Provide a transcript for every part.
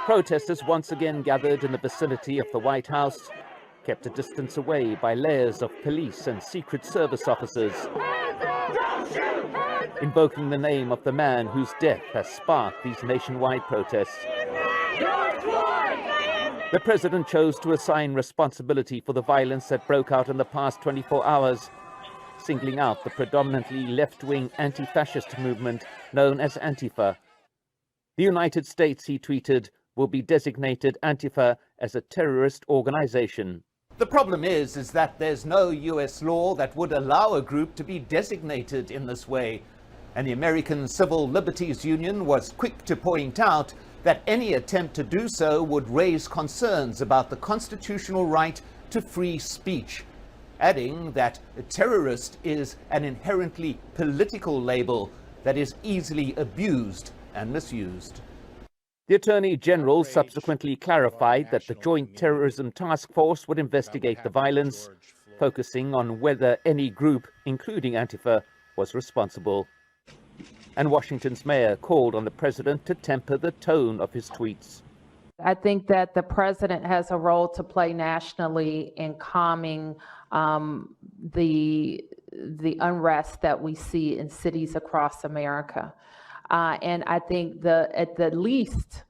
Protesters once again gathered in the vicinity of the White House, kept a distance away by layers of police and Secret Service officers, invoking the name of the man whose death has sparked these nationwide protests. The president chose to assign responsibility for the violence that broke out in the past 24 hours, singling out the predominantly left-wing anti-fascist movement known as Antifa. The United States, he tweeted, will be designated Antifa as a terrorist organization. The problem is that there's no US law that would allow a group to be designated in this way. And the American Civil Liberties Union was quick to point out that any attempt to do so would raise concerns about the constitutional right to free speech, adding that a terrorist is an inherently political label that is easily abused and misused. The Attorney General subsequently clarified that the Joint Terrorism Task Force would investigate the violence, focusing on whether any group, including Antifa, was responsible. And Washington's mayor called on the president to temper the tone of his tweets. I think that the president has a role to play nationally in calming the unrest that we see in cities across America. And I think at the least,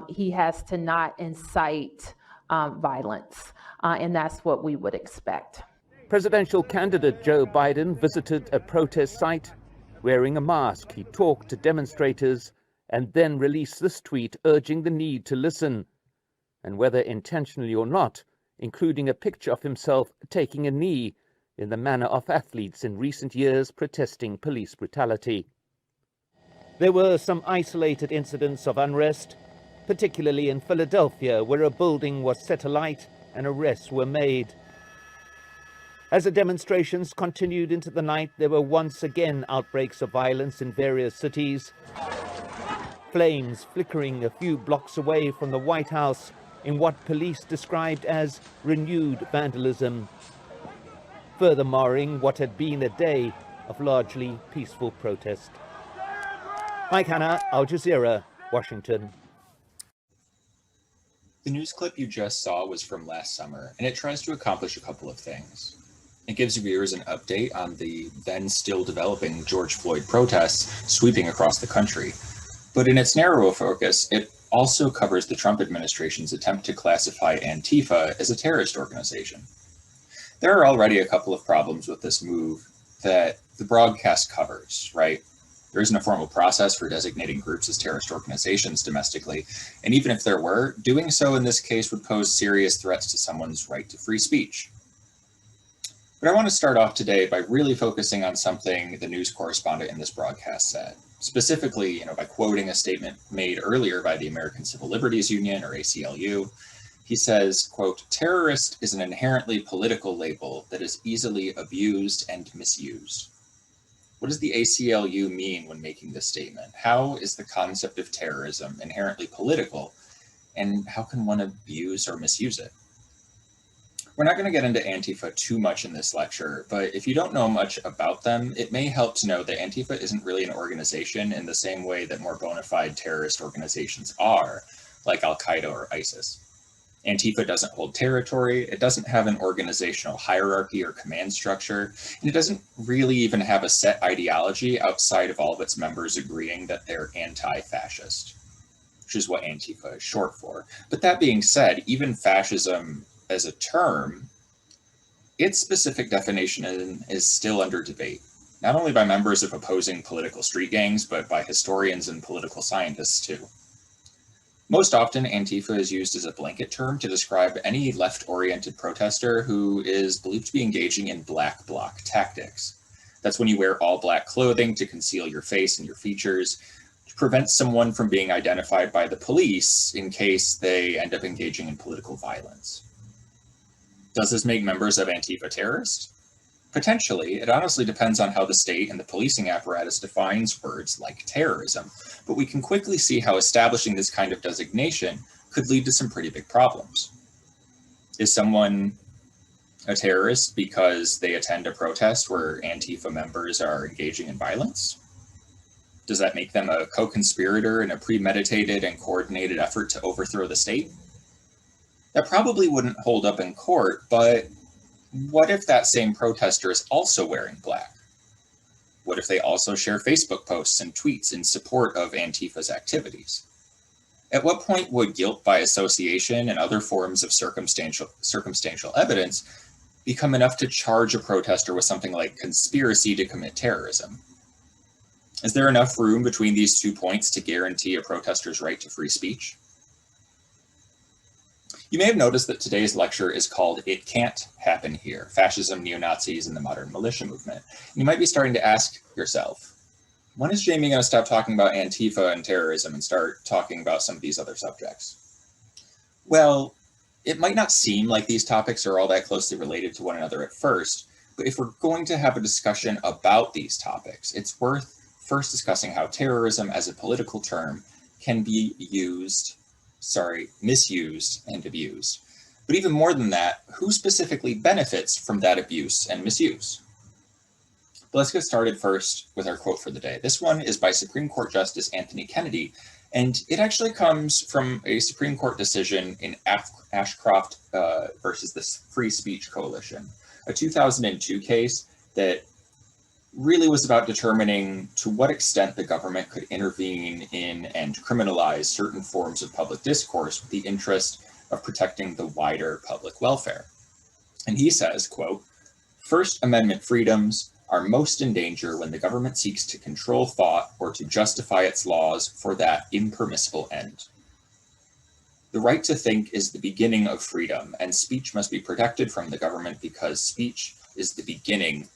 he has to not incite violence, and that's what we would expect. Presidential candidate Joe Biden visited a protest site. Wearing a mask, he talked to demonstrators and then released this tweet urging the need to listen, and whether intentionally or not, including a picture of himself taking a knee in the manner of athletes in recent years protesting police brutality. There were some isolated incidents of unrest, particularly in Philadelphia, where a building was set alight and arrests were made. As the demonstrations continued into the night, there were once again outbreaks of violence in various cities. Flames flickering a few blocks away from the White House in what police described as renewed vandalism, further marring what had been a day of largely peaceful protest. Mike Hanna, Al Jazeera, Washington. The news clip you just saw was from last summer, and it tries to accomplish a couple of things. It gives viewers an update on the then still developing George Floyd protests sweeping across the country. But in its narrower focus, it also covers the Trump administration's attempt to classify Antifa as a terrorist organization. There are already a couple of problems with this move that the broadcast covers, right? There isn't a formal process for designating groups as terrorist organizations domestically, and even if there were, doing so in this case would pose serious threats to someone's right to free speech. But I want to start off today by really focusing on something the news correspondent in this broadcast said, specifically, by quoting a statement made earlier by the American Civil Liberties Union, or ACLU. He says, quote, "Terrorist is an inherently political label that is easily abused and misused." What does the ACLU mean when making this statement? How is the concept of terrorism inherently political, and how can one abuse or misuse it? We're not going to get into Antifa too much in this lecture, but if you don't know much about them, it may help to know that Antifa isn't really an organization in the same way that more bona fide terrorist organizations are, like Al-Qaeda or ISIS. Antifa doesn't hold territory, it doesn't have an organizational hierarchy or command structure, and it doesn't really even have a set ideology outside of all of its members agreeing that they're anti-fascist, which is what Antifa is short for. But that being said, even fascism as a term, its specific definition is still under debate, not only by members of opposing political street gangs, but by historians and political scientists too. Most often, Antifa is used as a blanket term to describe any left-oriented protester who is believed to be engaging in black bloc tactics. That's when you wear all black clothing to conceal your face and your features, to prevent someone from being identified by the police in case they end up engaging in political violence. Does this make members of Antifa terrorists? Potentially. It honestly depends on how the state and the policing apparatus defines words like terrorism, but we can quickly see how establishing this kind of designation could lead to some pretty big problems. Is someone a terrorist because they attend a protest where Antifa members are engaging in violence? Does that make them a co-conspirator in a premeditated and coordinated effort to overthrow the state? That probably wouldn't hold up in court, but what if that same protester is also wearing black? What if they also share Facebook posts and tweets in support of Antifa's activities? At what point would guilt by association and other forms of circumstantial evidence become enough to charge a protester with something like conspiracy to commit terrorism? Is there enough room between these 2 points to guarantee a protester's right to free speech? You may have noticed that today's lecture is called "It Can't Happen Here: Fascism, Neo-Nazis, and the Modern Militia Movement." You might be starting to ask yourself, when is Jamie going to stop talking about Antifa and terrorism and start talking about some of these other subjects? Well, it might not seem like these topics are all that closely related to one another at first, but if we're going to have a discussion about these topics, it's worth first discussing how terrorism as a political term can be misused and abused. But even more than that, who specifically benefits from that abuse and misuse? But let's get started first with our quote for the day. This one is by Supreme Court Justice Anthony Kennedy, and it actually comes from a Supreme Court decision in Ashcroft versus the Free Speech Coalition, a 2002 case that really was about determining to what extent the government could intervene in and criminalize certain forms of public discourse with the interest of protecting the wider public welfare. And he says, quote, "First Amendment freedoms are most in danger when the government seeks to control thought or to justify its laws for that impermissible end. The right to think is the beginning of freedom, and speech must be protected from the government because speech is the beginning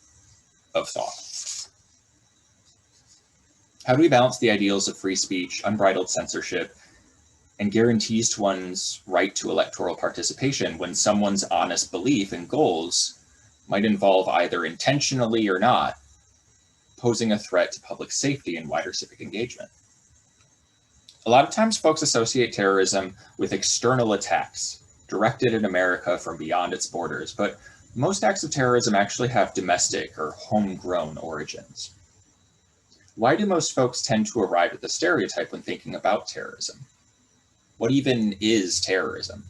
of thought." How do we balance the ideals of free speech, unbridled censorship, and guarantees to one's right to electoral participation when someone's honest belief and goals might involve, either intentionally or not, posing a threat to public safety and wider civic engagement? A lot of times folks associate terrorism with external attacks directed at America from beyond its borders, but most acts of terrorism actually have domestic or homegrown origins. Why do most folks tend to arrive at the stereotype when thinking about terrorism? What even is terrorism?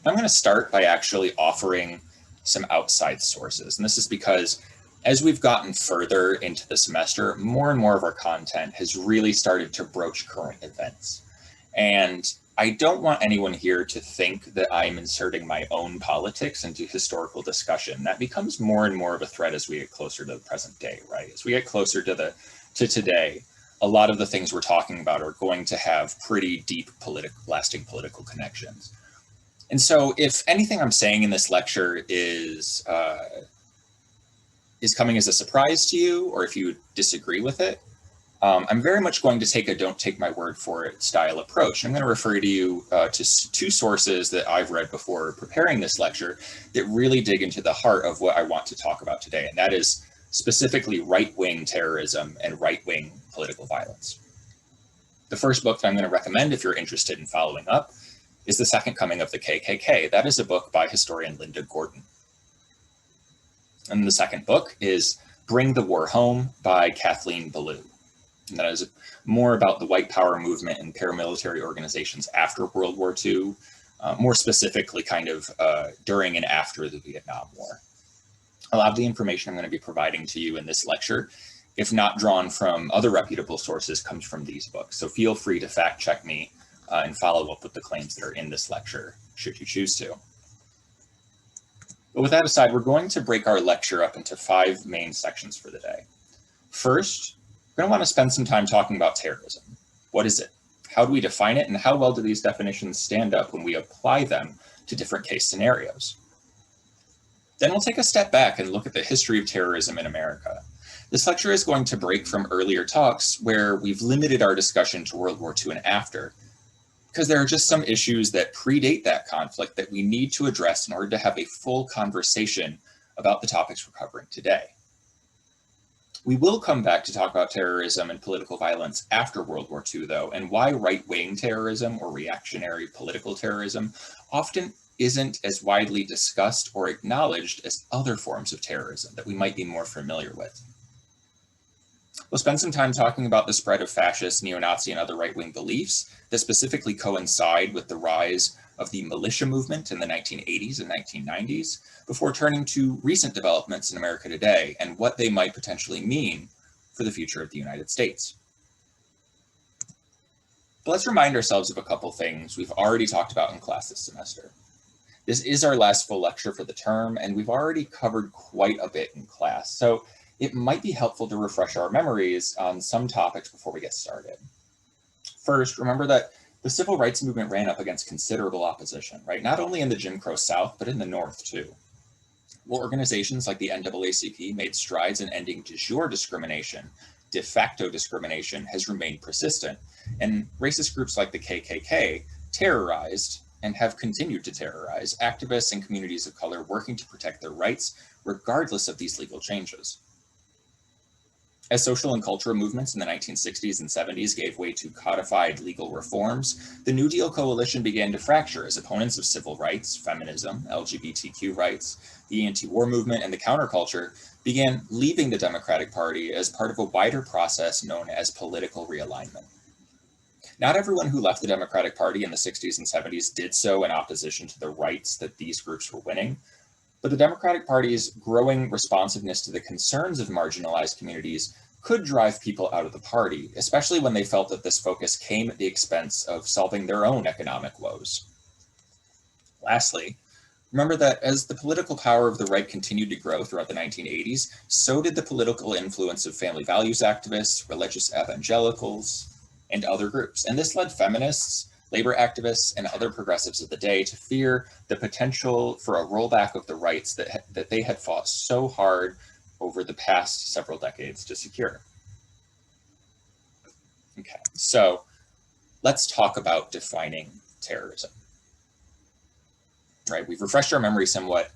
I'm going to start by actually offering some outside sources. And this is because as we've gotten further into the semester, more and more of our content has really started to broach current events. And I don't want anyone here to think that I'm inserting my own politics into historical discussion. That becomes more and more of a threat as we get closer to the present day, right? As we get closer to today, a lot of the things we're talking about are going to have pretty deep lasting political connections. And so if anything I'm saying in this lecture is coming as a surprise to you, or if you disagree with it, I'm very much going to take a don't take my word for it style approach. I'm going to refer to you to two sources that I've read before preparing this lecture that really dig into the heart of what I want to talk about today, and that is specifically right-wing terrorism and right-wing political violence. The first book that I'm going to recommend if you're interested in following up is The Second Coming of the KKK. That is a book by historian Linda Gordon. And the second book is Bring the War Home by Kathleen Belew. And that is more about the white power movement and paramilitary organizations after World War II, more specifically kind of during and after the Vietnam War. A lot of the information I'm going to be providing to you in this lecture, if not drawn from other reputable sources, comes from these books. So feel free to fact check me and follow up with the claims that are in this lecture, should you choose to. But with that aside, we're going to break our lecture up into 5 main sections for the day. First, we're going to want to spend some time talking about terrorism. What is it? How do we define it? And how well do these definitions stand up when we apply them to different case scenarios? Then we'll take a step back and look at the history of terrorism in America. This lecture is going to break from earlier talks where we've limited our discussion to World War II and after, because there are just some issues that predate that conflict that we need to address in order to have a full conversation about the topics we're covering today. We will come back to talk about terrorism and political violence after World War II, though, and why right-wing terrorism or reactionary political terrorism often isn't as widely discussed or acknowledged as other forms of terrorism that we might be more familiar with. We'll spend some time talking about the spread of fascist, neo-Nazi, and other right-wing beliefs that specifically coincide with the rise of the militia movement in the 1980s and 1990s, before turning to recent developments in America today and what they might potentially mean for the future of the United States. But let's remind ourselves of a couple things we've already talked about in class this semester. This is our last full lecture for the term, and we've already covered quite a bit in class, so it might be helpful to refresh our memories on some topics before we get started. First, remember that the civil rights movement ran up against considerable opposition, right? Not only in the Jim Crow South, but in the North too. While organizations like the NAACP made strides in ending de jure discrimination, de facto discrimination has remained persistent, and racist groups like the KKK terrorized and have continued to terrorize activists and communities of color working to protect their rights, regardless of these legal changes. As social and cultural movements in the 1960s and 70s gave way to codified legal reforms, the New Deal coalition began to fracture as opponents of civil rights, feminism, LGBTQ rights, the anti-war movement, and the counterculture began leaving the Democratic Party as part of a wider process known as political realignment. Not everyone who left the Democratic Party in the 60s and 70s did so in opposition to the rights that these groups were winning, but the Democratic Party's growing responsiveness to the concerns of marginalized communities could drive people out of the party, especially when they felt that this focus came at the expense of solving their own economic woes. Lastly, remember that as the political power of the right continued to grow throughout the 1980s, so did the political influence of family values activists, religious evangelicals, and other groups. And this led feminists, labor activists, and other progressives of the day to fear the potential for a rollback of the rights that they had fought so hard over the past several decades to secure. Okay, so let's talk about defining terrorism. Right, we've refreshed our memory somewhat.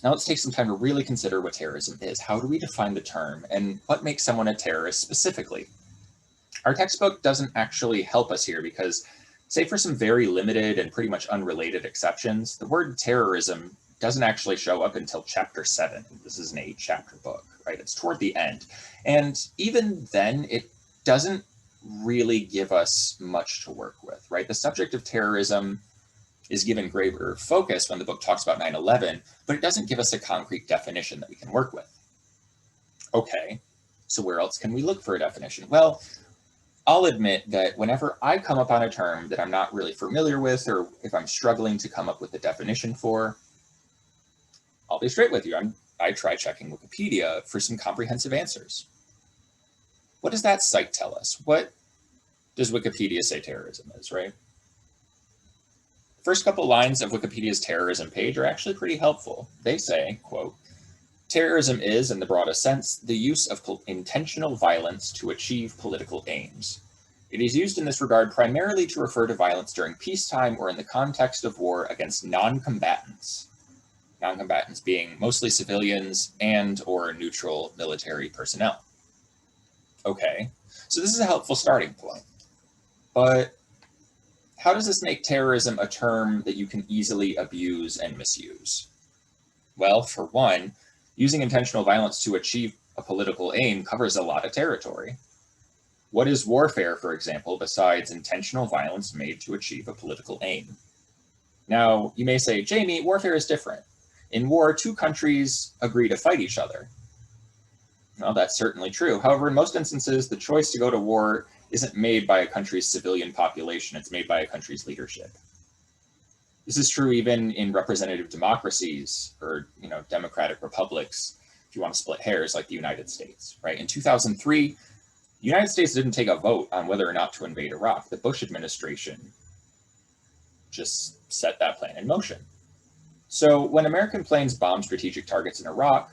Now let's take some time to really consider what terrorism is. How do we define the term, and what makes someone a terrorist specifically? Our textbook doesn't actually help us here because, save for some very limited and pretty much unrelated exceptions, the word terrorism doesn't actually show up until chapter 7. This is an 8-chapter book, right? It's toward the end. And even then, it doesn't really give us much to work with, right? The subject of terrorism is given greater focus when the book talks about 9/11, but it doesn't give us a concrete definition that we can work with. Okay, so where else can we look for a definition? Well, I'll admit that whenever I come up on a term that I'm not really familiar with, or if I'm struggling to come up with a definition for, I'll be straight with you. I try checking Wikipedia for some comprehensive answers. What does that site tell us? What does Wikipedia say terrorism is, right? First couple lines of Wikipedia's terrorism page are actually pretty helpful. They say, quote, "Terrorism is, in the broadest sense, the use of intentional violence to achieve political aims. It is used in this regard primarily to refer to violence during peacetime or in the context of war against non-combatants. Non-combatants being mostly civilians and or neutral military personnel." Okay, so this is a helpful starting point. But how does this make terrorism a term that you can easily abuse and misuse? Well, for one, using intentional violence to achieve a political aim covers a lot of territory. What is warfare, for example, besides intentional violence made to achieve a political aim? Now, you may say, Jamie, warfare is different. In war, two countries agree to fight each other. Well, that's certainly true. However, in most instances, the choice to go to war isn't made by a country's civilian population, it's made by a country's leadership. This is true even in representative democracies or, democratic republics, if you want to split hairs, like the United States, right? In 2003, the United States didn't take a vote on whether or not to invade Iraq. The Bush administration just set that plan in motion. So when American planes bombed strategic targets in Iraq,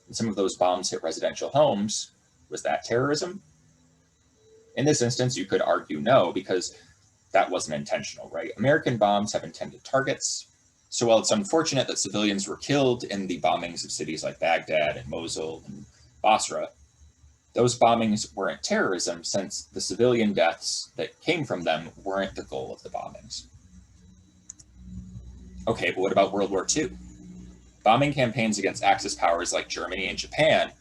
and some of those bombs hit residential homes, was that terrorism? In this instance, you could argue no, because that wasn't intentional, right? American bombs have intended targets. So while it's unfortunate that civilians were killed in the bombings of cities like Baghdad and Mosul and Basra, those bombings weren't terrorism since the civilian deaths that came from them weren't the goal of the bombings. Okay, but what about World War II? Bombing campaigns against Axis powers like Germany and Japan,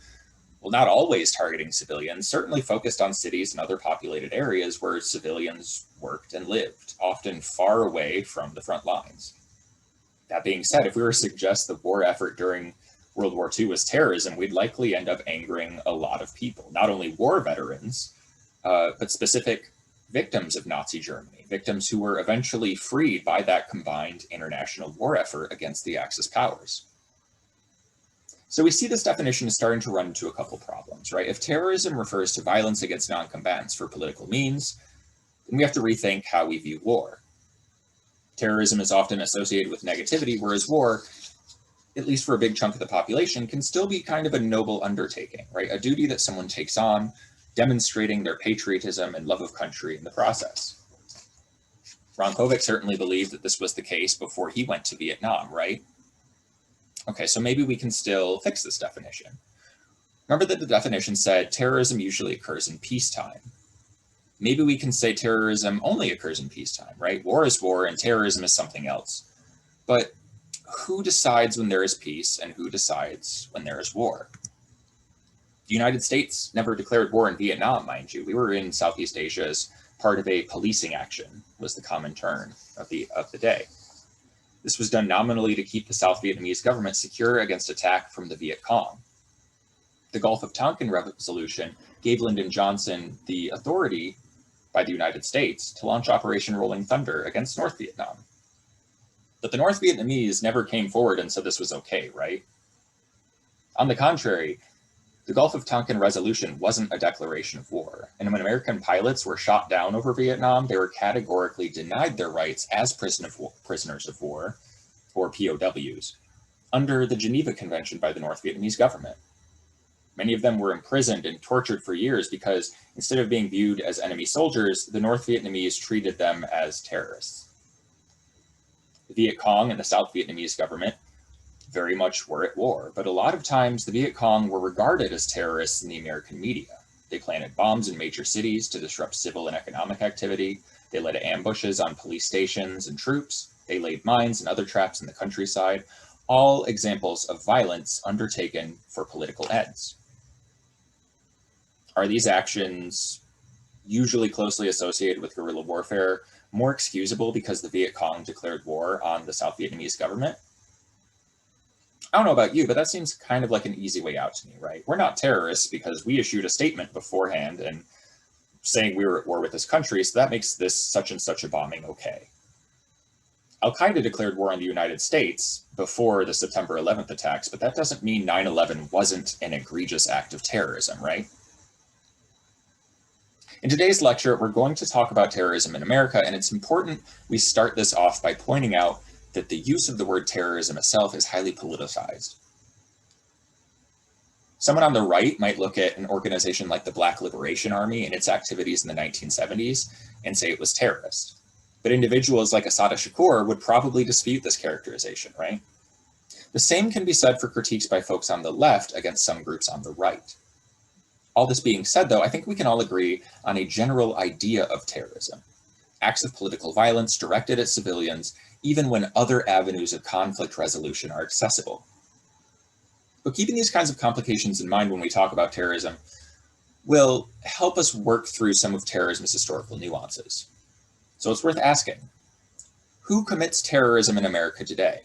well, not always targeting civilians, certainly focused on cities and other populated areas where civilians worked and lived, often far away from the front lines. That being said, if we were to suggest the war effort during World War II was terrorism, we'd likely end up angering a lot of people, not only war veterans, but specific victims of Nazi Germany, victims who were eventually freed by that combined international war effort against the Axis powers. So we see this definition is starting to run into a couple problems, right? If terrorism refers to violence against non-combatants for political means, then we have to rethink how we view war. Terrorism is often associated with negativity, whereas war, at least for a big chunk of the population, can still be kind of a noble undertaking, right? A duty that someone takes on, demonstrating their patriotism and love of country in the process. Ron Kovic certainly believed that this was the case before he went to Vietnam, right? Okay, so maybe we can still fix this definition. Remember that the definition said terrorism usually occurs in peacetime. Maybe we can say terrorism only occurs in peacetime, right? War is war and terrorism is something else. But who decides when there is peace and who decides when there is war? The United States never declared war in Vietnam, mind you. We were in Southeast Asia as part of a policing action, was the common term of the day. This was done nominally to keep the South Vietnamese government secure against attack from the Viet Cong. The Gulf of Tonkin resolution gave Lyndon Johnson the authority by the United States to launch Operation Rolling Thunder against North Vietnam. But the North Vietnamese never came forward and said this was okay, right? On the contrary, the Gulf of Tonkin resolution wasn't a declaration of war, and when American pilots were shot down over Vietnam, they were categorically denied their rights as prisoners of war, or POWs, under the Geneva Convention by the North Vietnamese government. Many of them were imprisoned and tortured for years because instead of being viewed as enemy soldiers, the North Vietnamese treated them as terrorists. The Viet Cong and the South Vietnamese government very much were at war, but a lot of times the Viet Cong were regarded as terrorists in the American media. They planted bombs in major cities to disrupt civil and economic activity. They led ambushes on police stations and troops. They laid mines and other traps in the countryside, all examples of violence undertaken for political ends. Are these actions, usually closely associated with guerrilla warfare, more excusable because the Viet Cong declared war on the South Vietnamese government? I don't know about you, but that seems kind of like an easy way out to me, right? We're not terrorists because we issued a statement beforehand and saying we were at war with this country, so that makes this such and such a bombing okay. Al-Qaeda declared war on the United States before the September 11th attacks, but that doesn't mean 9/11 wasn't an egregious act of terrorism, right? In today's lecture, we're going to talk about terrorism in America, and it's important we start this off by pointing out that the use of the word terrorism itself is highly politicized. Someone on the right might look at an organization like the Black Liberation Army and its activities in the 1970s and say it was terrorist. But individuals like Assata Shakur would probably dispute this characterization, right? The same can be said for critiques by folks on the left against some groups on the right. All this being said, though, I think we can all agree on a general idea of terrorism: acts of political violence directed at civilians, even when other avenues of conflict resolution are accessible. But keeping these kinds of complications in mind when we talk about terrorism will help us work through some of terrorism's historical nuances. So it's worth asking, who commits terrorism in America today?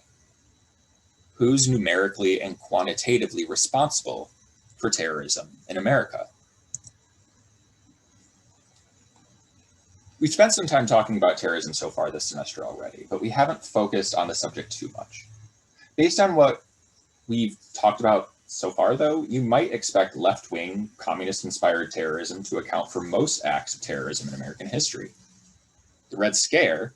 Who's numerically and quantitatively responsible for terrorism in America? We've spent some time talking about terrorism so far this semester already, but we haven't focused on the subject too much. Based on what we've talked about so far, though, you might expect left-wing, communist-inspired terrorism to account for most acts of terrorism in American history. The Red Scare,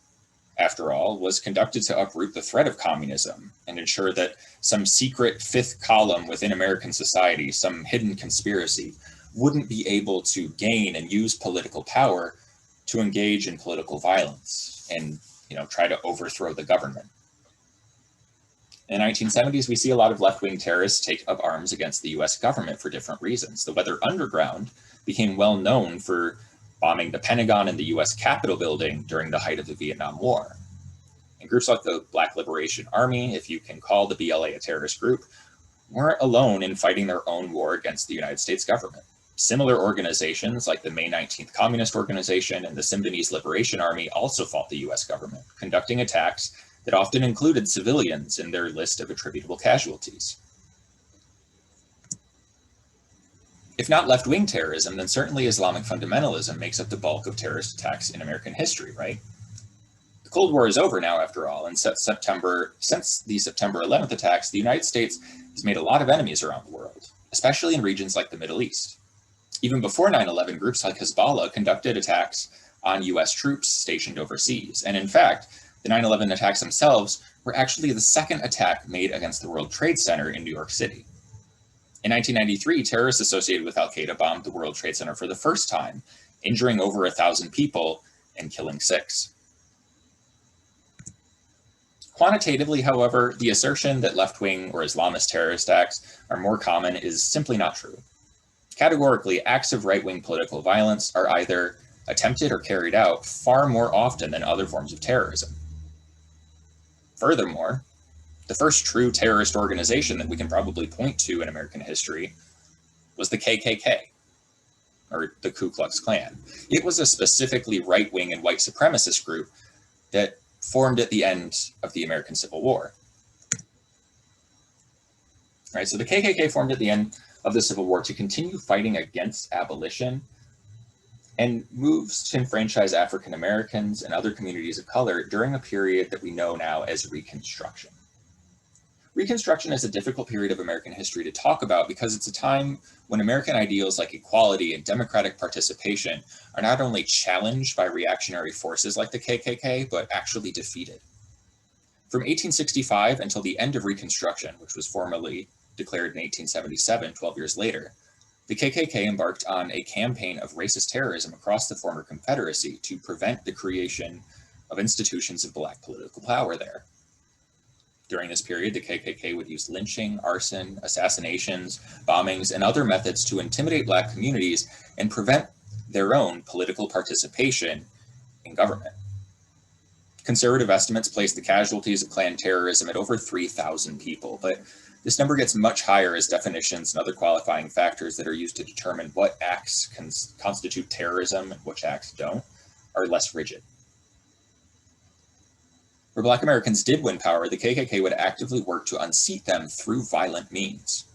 after all, was conducted to uproot the threat of communism and ensure that some secret fifth column within American society, some hidden conspiracy, wouldn't be able to gain and use political power to engage in political violence and, try to overthrow the government. In the 1970s, we see a lot of left-wing terrorists take up arms against the US government for different reasons. The Weather Underground became well known for bombing the Pentagon and the US Capitol building during the height of the Vietnam War. And groups like the Black Liberation Army, if you can call the BLA a terrorist group, weren't alone in fighting their own war against the United States government. Similar organizations like the May 19th Communist Organization and the Symbionese Liberation Army also fought the US government, conducting attacks that often included civilians in their list of attributable casualties. If not left-wing terrorism, then certainly Islamic fundamentalism makes up the bulk of terrorist attacks in American history, right? The Cold War is over now, after all, and since the September 11th attacks, the United States has made a lot of enemies around the world, especially in regions like the Middle East. Even before 9/11, groups like Hezbollah conducted attacks on US troops stationed overseas. And in fact, the 9/11 attacks themselves were actually the second attack made against the World Trade Center in New York City. In 1993, terrorists associated with Al-Qaeda bombed the World Trade Center for the first time, injuring over 1,000 people and killing 6. Quantitatively, however, the assertion that left-wing or Islamist terrorist acts are more common is simply not true. Categorically, acts of right-wing political violence are either attempted or carried out far more often than other forms of terrorism. Furthermore, the first true terrorist organization that we can probably point to in American history was the KKK, or the Ku Klux Klan. It was a specifically right-wing and white supremacist group that formed at the end of the American Civil War. Right, so the KKK formed at the end of the Civil War to continue fighting against abolition and moves to enfranchise African Americans and other communities of color during a period that we know now as Reconstruction. Reconstruction is a difficult period of American history to talk about because it's a time when American ideals like equality and democratic participation are not only challenged by reactionary forces like the KKK, but actually defeated. From 1865 until the end of Reconstruction, which was formally declared in 1877, 12 years later, the KKK embarked on a campaign of racist terrorism across the former Confederacy to prevent the creation of institutions of Black political power there. During this period, the KKK would use lynching, arson, assassinations, bombings, and other methods to intimidate Black communities and prevent their own political participation in government. Conservative estimates place the casualties of Klan terrorism at over 3,000 people, but this number gets much higher as definitions and other qualifying factors that are used to determine what acts constitute terrorism and which acts don't are less rigid. Where Black Americans did win power, the KKK would actively work to unseat them through violent means.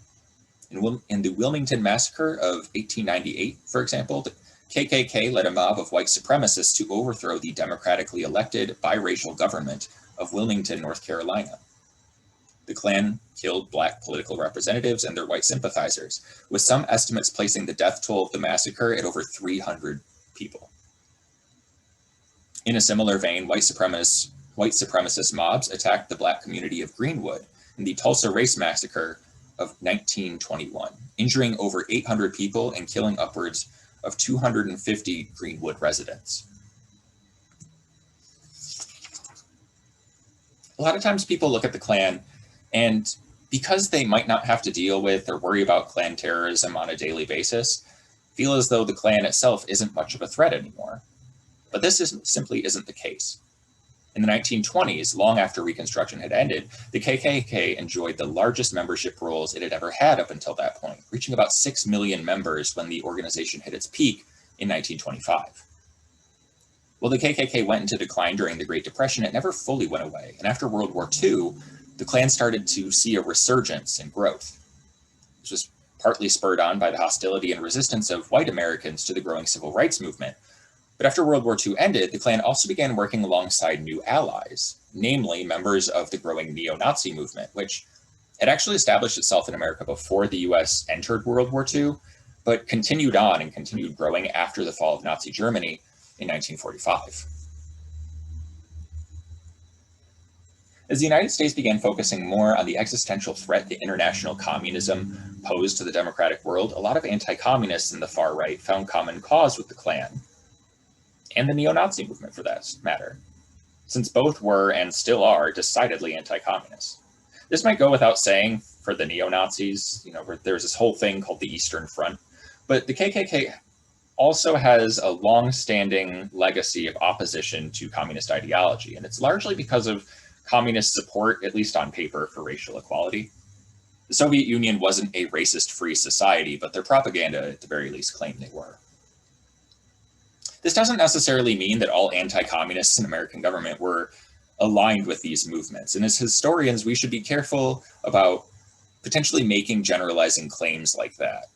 In the Wilmington Massacre of 1898, for example, the KKK led a mob of white supremacists to overthrow the democratically elected biracial government of Wilmington, North Carolina. The Klan killed Black political representatives and their white sympathizers, with some estimates placing the death toll of the massacre at over 300 people. In a similar vein, white supremacist mobs attacked the Black community of Greenwood in the Tulsa Race Massacre of 1921, injuring over 800 people and killing upwards of 250 Greenwood residents. A lot of times people look at the Klan and because they might not have to deal with or worry about Klan terrorism on a daily basis, feel as though the Klan itself isn't much of a threat anymore. But this simply isn't the case. In the 1920s, long after Reconstruction had ended, the KKK enjoyed the largest membership rolls it had ever had up until that point, reaching about 6 million members when the organization hit its peak in 1925. While the KKK went into decline during the Great Depression, it never fully went away, and after World War II, the Klan started to see a resurgence in growth. This was partly spurred on by the hostility and resistance of white Americans to the growing civil rights movement. But after World War II ended, the Klan also began working alongside new allies, namely members of the growing neo-Nazi movement, which had actually established itself in America before the US entered World War II, but continued on and continued growing after the fall of Nazi Germany in 1945. As the United States began focusing more on the existential threat that international communism posed to the democratic world, a lot of anti-communists in the far right found common cause with the Klan, and the neo-Nazi movement for that matter, since both were and still are decidedly anti-communist. This might go without saying for the neo-Nazis, where there's this whole thing called the Eastern Front, but the KKK also has a long-standing legacy of opposition to communist ideology, and it's largely because of communist support, at least on paper, for racial equality. The Soviet Union wasn't a racist-free society, but their propaganda, at the very least, claimed they were. This doesn't necessarily mean that all anti-communists in American government were aligned with these movements, and as historians, we should be careful about potentially making generalizing claims like that,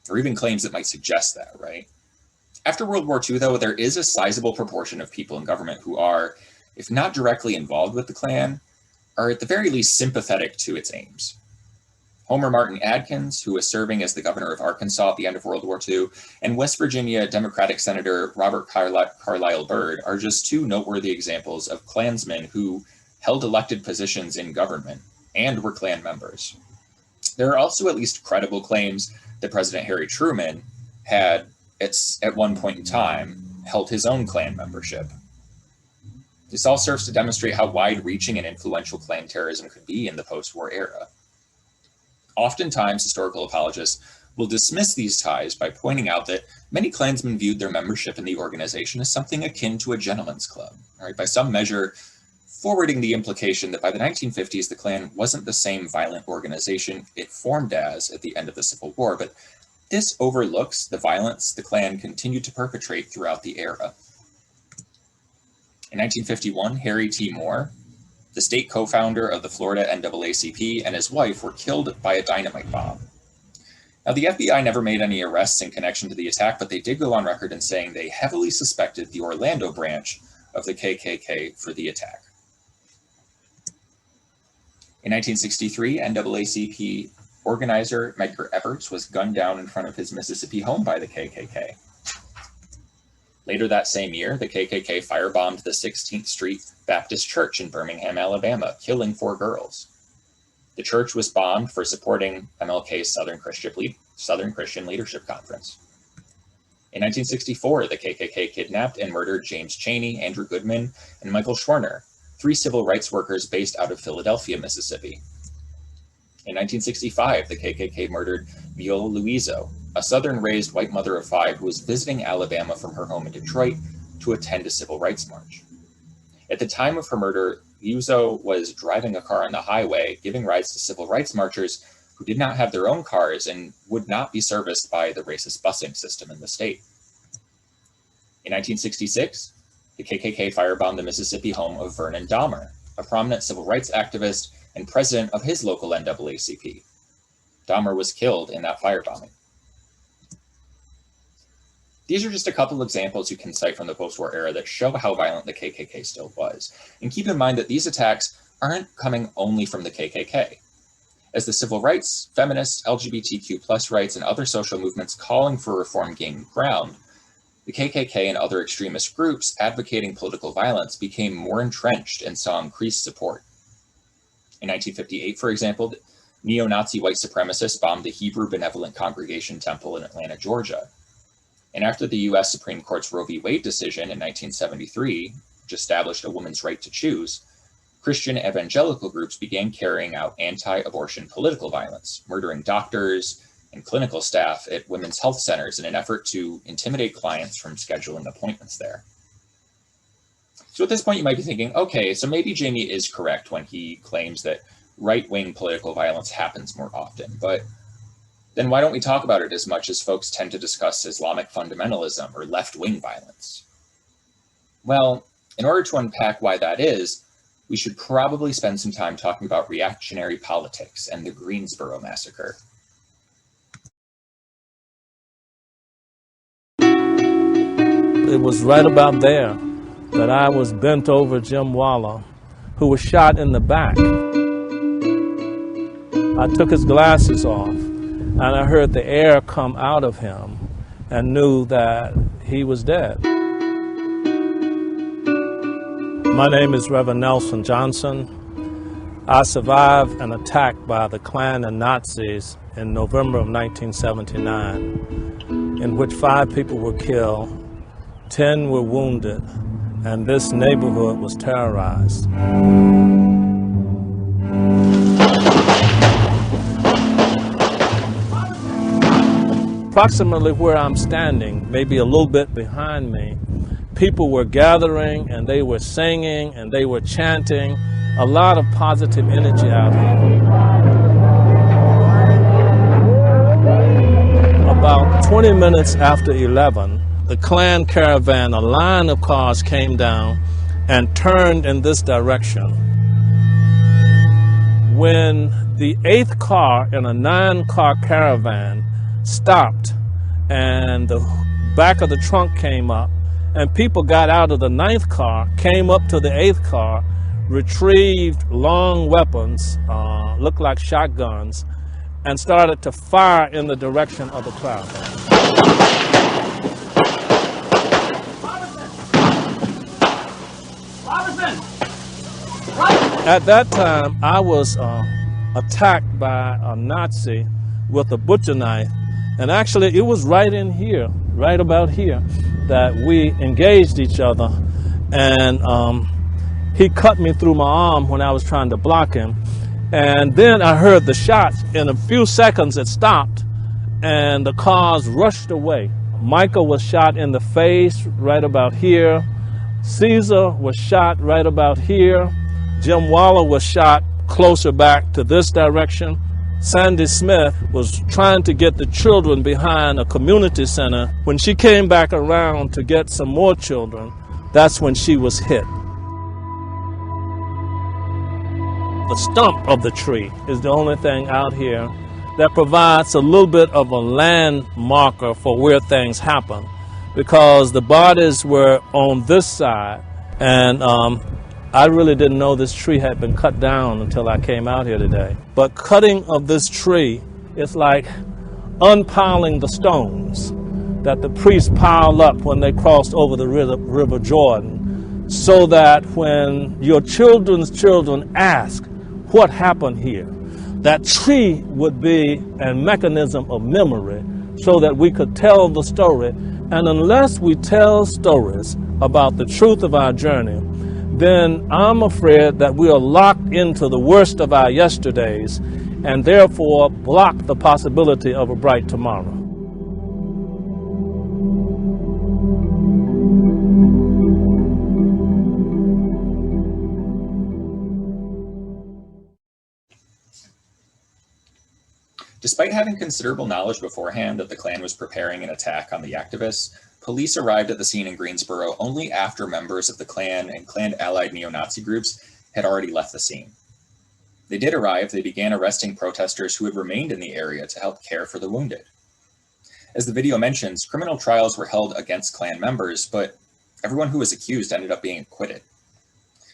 or even claims that might suggest that, right? After World War II, though, there is a sizable proportion of people in government who are, if not directly involved with the Klan, are at the very least sympathetic to its aims. Homer Martin Adkins, who was serving as the governor of Arkansas at the end of World War II, and West Virginia Democratic Senator Robert Carlisle Byrd are just two noteworthy examples of Klansmen who held elected positions in government and were Klan members. There are also at least credible claims that President Harry Truman had, at one point in time, held his own Klan membership. This all serves to demonstrate how wide-reaching and influential Klan terrorism could be in the post-war era. Oftentimes, historical apologists will dismiss these ties by pointing out that many Klansmen viewed their membership in the organization as something akin to a gentleman's club, right? By some measure, forwarding the implication that by the 1950s, the Klan wasn't the same violent organization it formed as at the end of the Civil War, but this overlooks the violence the Klan continued to perpetrate throughout the era. In 1951, Harry T. Moore, the state co-founder of the Florida NAACP, and his wife were killed by a dynamite bomb. Now, the FBI never made any arrests in connection to the attack, but they did go on record in saying they heavily suspected the Orlando branch of the KKK for the attack. In 1963, NAACP organizer Medgar Evers was gunned down in front of his Mississippi home by the KKK. Later that same year, the KKK firebombed the 16th Street Baptist Church in Birmingham, Alabama, killing 4 girls. The church was bombed for supporting MLK's Southern Christian Leadership Conference. In 1964, the KKK kidnapped and murdered James Chaney, Andrew Goodman, and Michael Schwerner, 3 civil rights workers based out of Philadelphia, Mississippi. In 1965, the KKK murdered Viola Luiso, a Southern-raised white mother of 5 who was visiting Alabama from her home in Detroit to attend a civil rights march. At the time of her murder, Luiso was driving a car on the highway, giving rides to civil rights marchers who did not have their own cars and would not be serviced by the racist busing system in the state. In 1966, the KKK firebombed the Mississippi home of Vernon Dahmer, a prominent civil rights activist and president of his local NAACP. Dahmer was killed in that firebombing. These are just a couple of examples you can cite from the post-war era that show how violent the KKK still was. And keep in mind that these attacks aren't coming only from the KKK. As the civil rights, feminist, LGBTQ+ rights, and other social movements calling for reform gained ground, the KKK and other extremist groups advocating political violence became more entrenched and saw increased support. In 1958, for example, neo-Nazi white supremacists bombed the Hebrew Benevolent Congregation Temple in Atlanta, Georgia. And after the U.S. Supreme Court's Roe v. Wade decision in 1973, which established a woman's right to choose, Christian evangelical groups began carrying out anti-abortion political violence, murdering doctors and clinical staff at women's health centers in an effort to intimidate clients from scheduling appointments there. So at this point, you might be thinking, okay, so maybe Jamie is correct when he claims that right-wing political violence happens more often, but then why don't we talk about it as much as folks tend to discuss Islamic fundamentalism or left-wing violence? Well, in order to unpack why that is, we should probably spend some time talking about reactionary politics and the Greensboro Massacre. It was right about there that I was bent over Jim Waller, who was shot in the back. I took his glasses off, and I heard the air come out of him and knew that he was dead. My name is Reverend Nelson Johnson. I survived an attack by the Klan and Nazis in November of 1979, in which 5 people were killed, 10 were wounded, and this neighborhood was terrorized. approximately where I'm standing, maybe a little bit behind me, people were gathering and they were singing and they were chanting. A lot of positive energy out here. About 20 minutes after 11, the Klan caravan, a line of cars came down and turned in this direction. When the 8th car in a 9-car caravan stopped and the back of the trunk came up and people got out of the 9th car, came up to the 8th car, retrieved long weapons, looked like shotguns, and started to fire in the direction of the crowd. At that time, I was attacked by a Nazi with a butcher knife, and actually it was right in here, right about here, that we engaged each other, and he cut me through my arm when I was trying to block him, and then I heard the shots. In a few seconds it stopped, and the cars rushed away. Michael was shot in the face right about here. Caesar was shot right about here. Jim Waller was shot closer back to this direction. Sandy Smith was trying to get the children behind a community center. When she came back around to get some more children, that's when she was hit. The stump of the tree is the only thing out here that provides a little bit of a land marker for where things happen, because the bodies were on this side, and I really didn't know this tree had been cut down until I came out here today. But cutting of this tree is like unpiling the stones that the priests piled up when they crossed over the river Jordan, so that when your children's children ask what happened here, that tree would be a mechanism of memory so that we could tell the story. And unless we tell stories about the truth of our journey, then I'm afraid that we are locked into the worst of our yesterdays and therefore block the possibility of a bright tomorrow. Despite having considerable knowledge beforehand that the Klan was preparing an attack on the activists, police arrived at the scene in Greensboro only after members of the Klan and Klan-allied neo-Nazi groups had already left the scene. They did arrive. They began arresting protesters who had remained in the area to help care for the wounded. As the video mentions, criminal trials were held against Klan members, but everyone who was accused ended up being acquitted.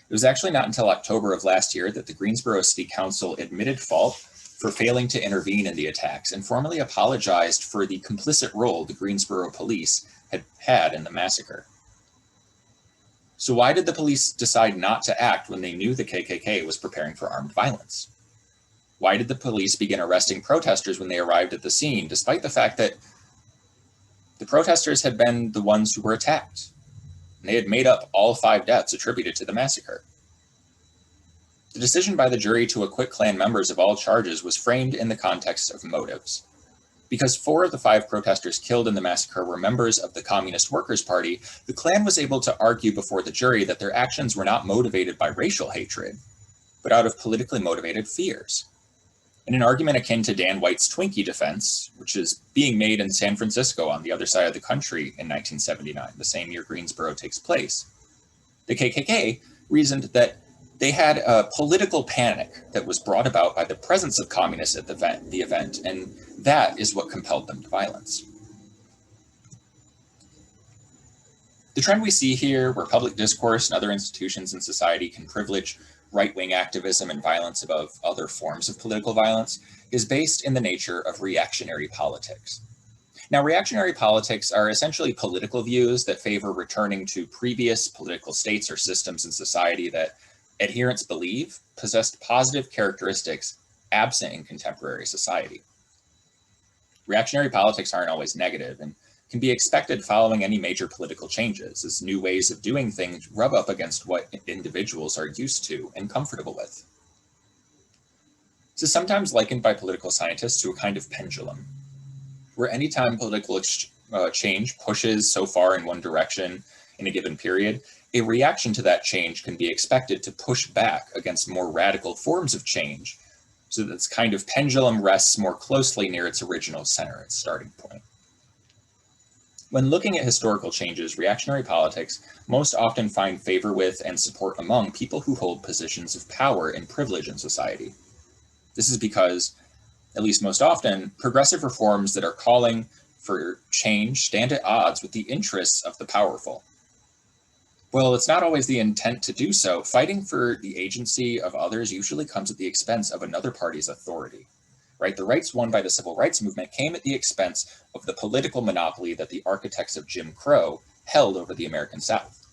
It was actually not until October of last year that the Greensboro City Council admitted fault for failing to intervene in the attacks and formally apologized for the complicit role the Greensboro police had had in the massacre. So why did the police decide not to act when they knew the KKK was preparing for armed violence? Why did the police begin arresting protesters when they arrived at the scene, despite the fact that the protesters had been the ones who were attacked, and they had made up all 5 deaths attributed to the massacre? The decision by the jury to acquit Klan members of all charges was framed in the context of motives. Because 4 of the 5 protesters killed in the massacre were members of the Communist Workers' Party, the Klan was able to argue before the jury that their actions were not motivated by racial hatred, but out of politically motivated fears. In an argument akin to Dan White's Twinkie defense, which is being made in San Francisco on the other side of the country in 1979, the same year Greensboro takes place, the KKK reasoned that they had a political panic that was brought about by the presence of communists at the event, and that is what compelled them to violence. The trend we see here, where public discourse and other institutions in society can privilege right-wing activism and violence above other forms of political violence, is based in the nature of reactionary politics. Now, reactionary politics are essentially political views that favor returning to previous political states or systems in society that adherents believe possessed positive characteristics absent in contemporary society. Reactionary politics aren't always negative and can be expected following any major political changes, as new ways of doing things rub up against what individuals are used to and comfortable with. This is sometimes likened by political scientists to a kind of pendulum, where anytime political change pushes so far in one direction in a given period, a reaction to that change can be expected to push back against more radical forms of change, so that this kind of pendulum rests more closely near its original center, its starting point. When looking at historical changes, reactionary politics most often find favor with and support among people who hold positions of power and privilege in society. This is because, at least most often, progressive reforms that are calling for change stand at odds with the interests of the powerful. Well, it's not always the intent to do so. Fighting for the agency of others usually comes at the expense of another party's authority, right? The rights won by the civil rights movement came at the expense of the political monopoly that the architects of Jim Crow held over the American South.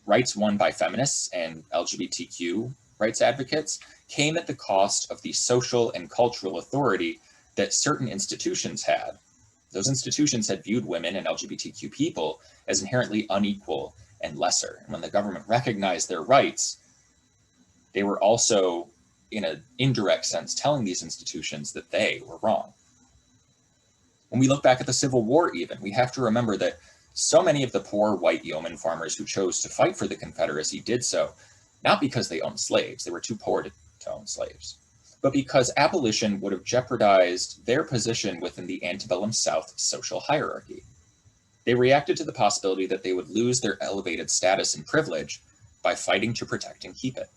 Rights won by feminists and LGBTQ rights advocates came at the cost of the social and cultural authority that certain institutions had. Those institutions had viewed women and LGBTQ people as inherently unequal and lesser. And when the government recognized their rights, they were also, in an indirect sense, telling these institutions that they were wrong. When we look back at the Civil War even, we have to remember that so many of the poor white yeoman farmers who chose to fight for the Confederacy did so, not because they owned slaves, they were too poor to own slaves, but because abolition would have jeopardized their position within the antebellum South social hierarchy. They reacted to the possibility that they would lose their elevated status and privilege by fighting to protect and keep it.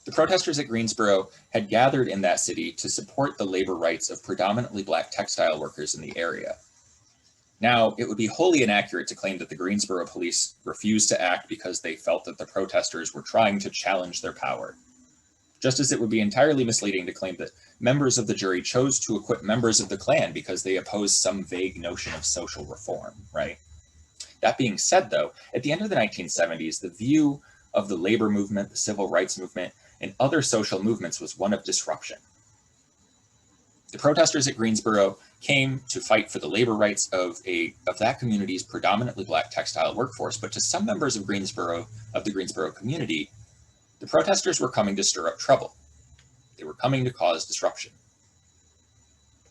The protesters at Greensboro had gathered in that city to support the labor rights of predominantly Black textile workers in the area. Now, it would be wholly inaccurate to claim that the Greensboro police refused to act because they felt that the protesters were trying to challenge their power. Just as it would be entirely misleading to claim that members of the jury chose to acquit members of the Klan because they opposed some vague notion of social reform, right? That being said, though, at the end of the 1970s, the view of the labor movement, the civil rights movement, and other social movements was one of disruption. The protesters at Greensboro came to fight for the labor rights of that community's predominantly Black textile workforce, but to some members of the Greensboro community, the protesters were coming to stir up trouble. They were coming to cause disruption.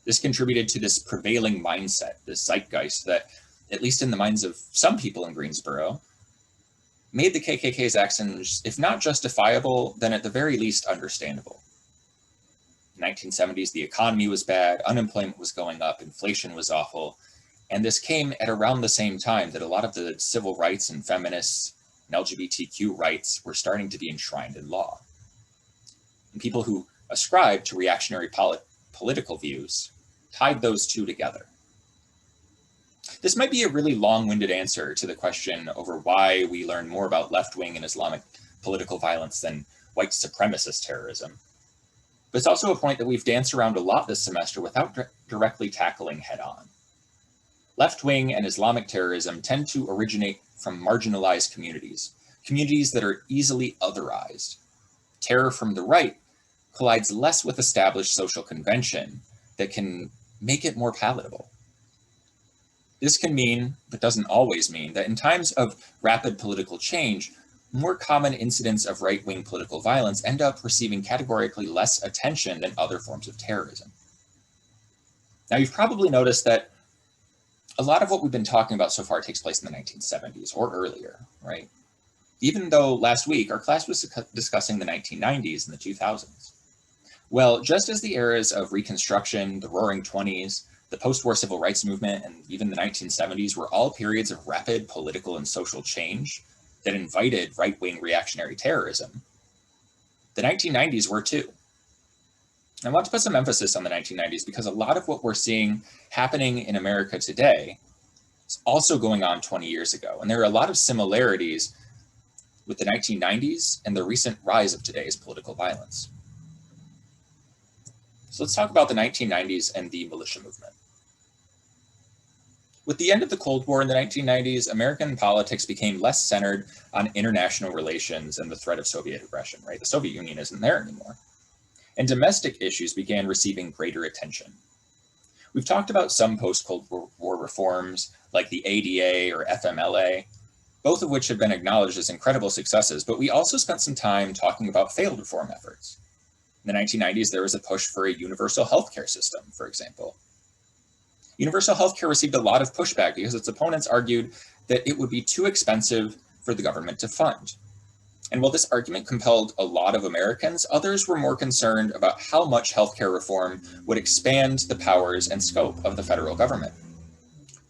This contributed to this prevailing mindset, this zeitgeist that, at least in the minds of some people in Greensboro, made the KKK's actions, if not justifiable, then at the very least understandable. In the 1970s, the economy was bad, unemployment was going up, inflation was awful, and this came at around the same time that a lot of the civil rights and feminists and LGBTQ rights were starting to be enshrined in law. And people who ascribed to reactionary political views tied those two together. This might be a really long-winded answer to the question over why we learn more about left-wing and Islamic political violence than white supremacist terrorism. But it's also a point that we've danced around a lot this semester without directly tackling head-on. Left-wing and Islamic terrorism tend to originate from marginalized communities, communities that are easily otherized. Terror from the right collides less with established social convention that can make it more palatable. This can mean, but doesn't always mean, that in times of rapid political change, more common incidents of right-wing political violence end up receiving categorically less attention than other forms of terrorism. Now, you've probably noticed that a lot of what we've been talking about so far takes place in the 1970s or earlier, right? Even though last week our class was discussing the 1990s and the 2000s. Well, just as the eras of Reconstruction, the Roaring '20s, the post-war civil rights movement, and even the 1970s were all periods of rapid political and social change that invited right-wing reactionary terrorism, the 1990s were too. I want to put some emphasis on the 1990s because a lot of what we're seeing happening in America today is also going on 20 years ago. And there are a lot of similarities with the 1990s and the recent rise of today's political violence. So let's talk about the 1990s and the militia movement. With the end of the Cold War in the 1990s, American politics became less centered on international relations and the threat of Soviet aggression, right? The Soviet Union isn't there anymore. And domestic issues began receiving greater attention. We've talked about some post-Cold War reforms like the ADA or FMLA, both of which have been acknowledged as incredible successes, but we also spent some time talking about failed reform efforts. In the 1990s, there was a push for a universal healthcare system, for example. Universal healthcare received a lot of pushback because its opponents argued that it would be too expensive for the government to fund. And while this argument compelled a lot of Americans, others were more concerned about how much healthcare reform would expand the powers and scope of the federal government.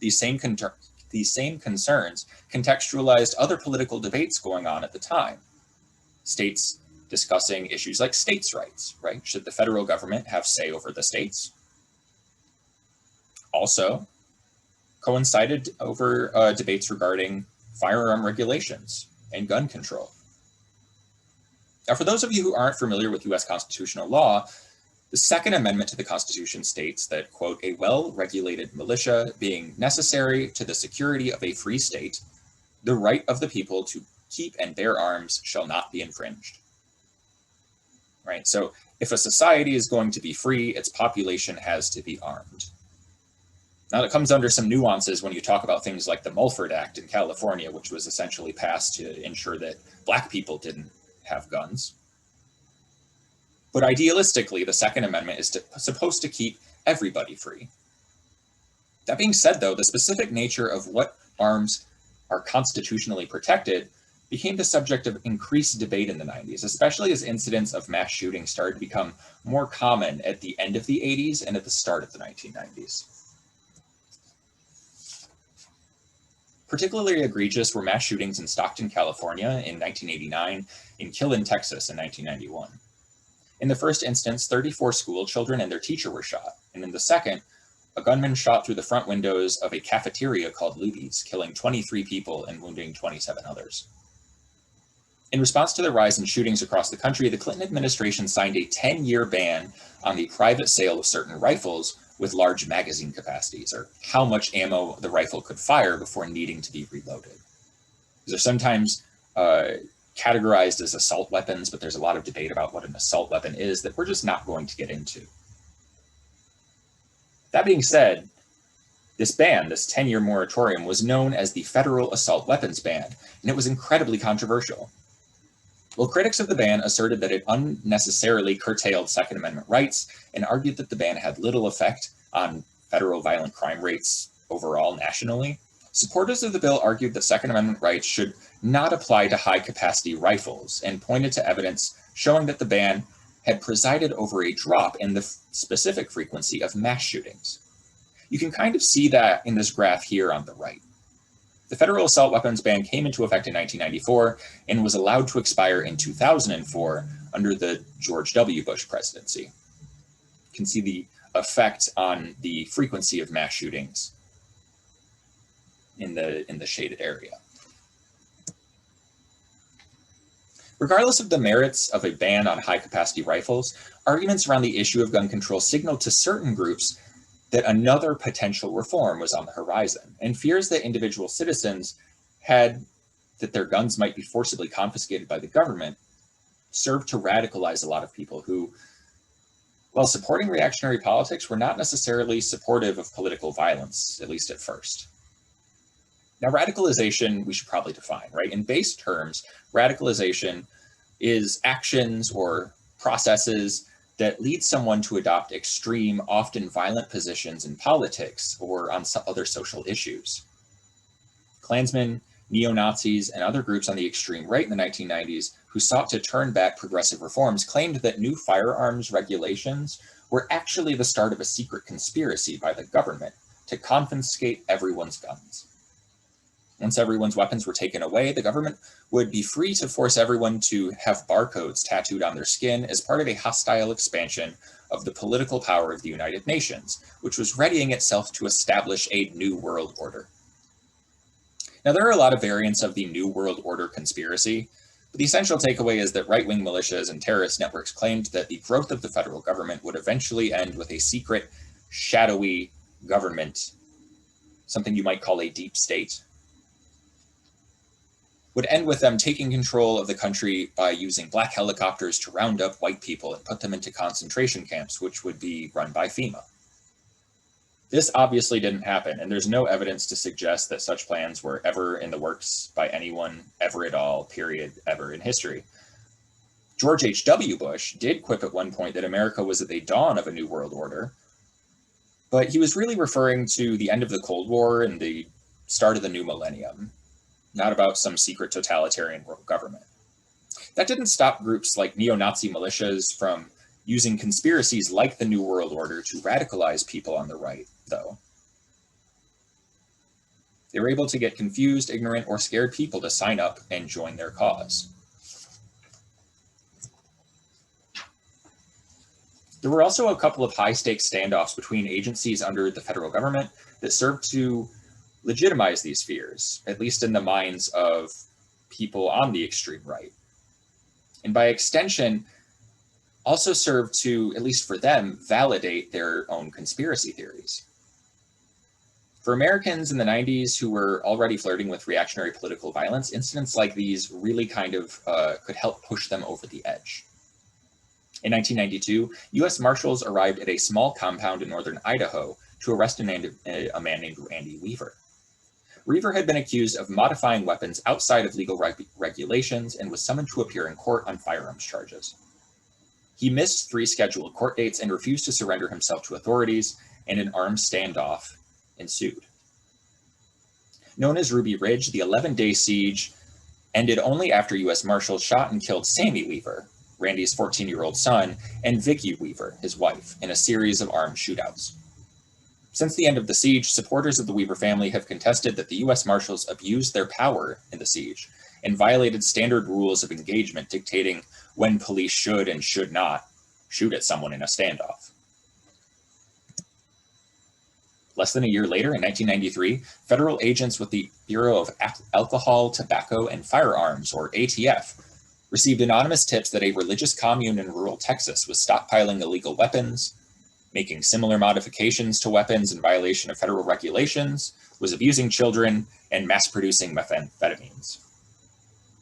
These same concerns contextualized other political debates going on at the time. States discussing issues like states' rights, right? Should the federal government have say over the states? Also coincided over debates regarding firearm regulations and gun control. Now, for those of you who aren't familiar with US constitutional law, the Second Amendment to the Constitution states that, quote, a well-regulated militia being necessary to the security of a free state, the right of the people to keep and bear arms shall not be infringed. Right? So if a society is going to be free, its population has to be armed. Now, it comes under some nuances when you talk about things like the MURRAH Act in California, which was essentially passed to ensure that Black people didn't have guns. But idealistically, the Second Amendment is supposed to keep everybody free. That being said, though, the specific nature of what arms are constitutionally protected became the subject of increased debate in the 90s, especially as incidents of mass shootings started to become more common at the end of the 80s and at the start of the 1990s. Particularly egregious were mass shootings in Stockton, California in 1989, in Killen, Texas in 1991. In the first instance, 34 school children and their teacher were shot, and in the second, a gunman shot through the front windows of a cafeteria called Luby's, killing 23 people and wounding 27 others. In response to the rise in shootings across the country, the Clinton administration signed a 10-year ban on the private sale of certain rifles with large magazine capacities, or how much ammo the rifle could fire before needing to be reloaded. These are sometimes categorized as assault weapons, but there's a lot of debate about what an assault weapon is that we're just not going to get into. That being said, this ban, this 10-year moratorium, was known as the Federal Assault Weapons Ban, and it was incredibly controversial. Well, critics of the ban asserted that it unnecessarily curtailed Second Amendment rights and argued that the ban had little effect on federal violent crime rates overall nationally. Supporters of the bill argued that Second Amendment rights should not apply to high-capacity rifles and pointed to evidence showing that the ban had presided over a drop in the specific frequency of mass shootings. You can kind of see that in this graph here on the right. The federal assault weapons ban came into effect in 1994 and was allowed to expire in 2004 under the George W. Bush presidency. You can see the effect on the frequency of mass shootings in the shaded area. Regardless of the merits of a ban on high-capacity rifles, arguments around the issue of gun control signaled to certain groups that another potential reform was on the horizon, and fears that individual citizens had that their guns might be forcibly confiscated by the government served to radicalize a lot of people who, while supporting reactionary politics, were not necessarily supportive of political violence, at least at first. Now, radicalization, we should probably define, right? In base terms, radicalization is actions or processes that lead someone to adopt extreme, often violent positions in politics or on some other social issues. Klansmen, neo-Nazis, and other groups on the extreme right in the 1990s who sought to turn back progressive reforms claimed that new firearms regulations were actually the start of a secret conspiracy by the government to confiscate everyone's guns. Once everyone's weapons were taken away, the government would be free to force everyone to have barcodes tattooed on their skin as part of a hostile expansion of the political power of the United Nations, which was readying itself to establish a new world order. Now, there are a lot of variants of the New World Order conspiracy, but the essential takeaway is that right-wing militias and terrorist networks claimed that the growth of the federal government would eventually end with a secret, shadowy government, something you might call a deep state, would end with them taking control of the country by using black helicopters to round up white people and put them into concentration camps, which would be run by FEMA. This obviously didn't happen, and there's no evidence to suggest that such plans were ever in the works by anyone, ever at all, period, ever in history. George H.W. Bush did quip at one point that America was at the dawn of a new world order, but he was really referring to the end of the Cold War and the start of the new millennium, not about some secret totalitarian world government. That didn't stop groups like neo-Nazi militias from using conspiracies like the New World Order to radicalize people on the right, though. They were able to get confused, ignorant, or scared people to sign up and join their cause. There were also a couple of high-stakes standoffs between agencies under the federal government that served to legitimize these fears, at least in the minds of people on the extreme right. And by extension, also served to, at least for them, validate their own conspiracy theories. For Americans in the 90s who were already flirting with reactionary political violence, incidents like these really kind of could help push them over the edge. In 1992, U.S. Marshals arrived at a small compound in northern Idaho to arrest a man named Randy Weaver. Weaver had been accused of modifying weapons outside of legal regulations and was summoned to appear in court on firearms charges. He missed 3 scheduled court dates and refused to surrender himself to authorities, and an armed standoff ensued. Known as Ruby Ridge, the 11-day siege ended only after U.S. Marshals shot and killed Sammy Weaver, Randy's 14-year-old son, and Vicki Weaver, his wife, in a series of armed shootouts. Since the end of the siege, supporters of the Weaver family have contested that the U.S. Marshals abused their power in the siege and violated standard rules of engagement dictating when police should and should not shoot at someone in a standoff. Less than a year later, in 1993, federal agents with the Bureau of Alcohol, Tobacco, and Firearms, or ATF, received anonymous tips that a religious commune in rural Texas was stockpiling illegal weapons, making similar modifications to weapons in violation of federal regulations, was abusing children, and mass-producing methamphetamines.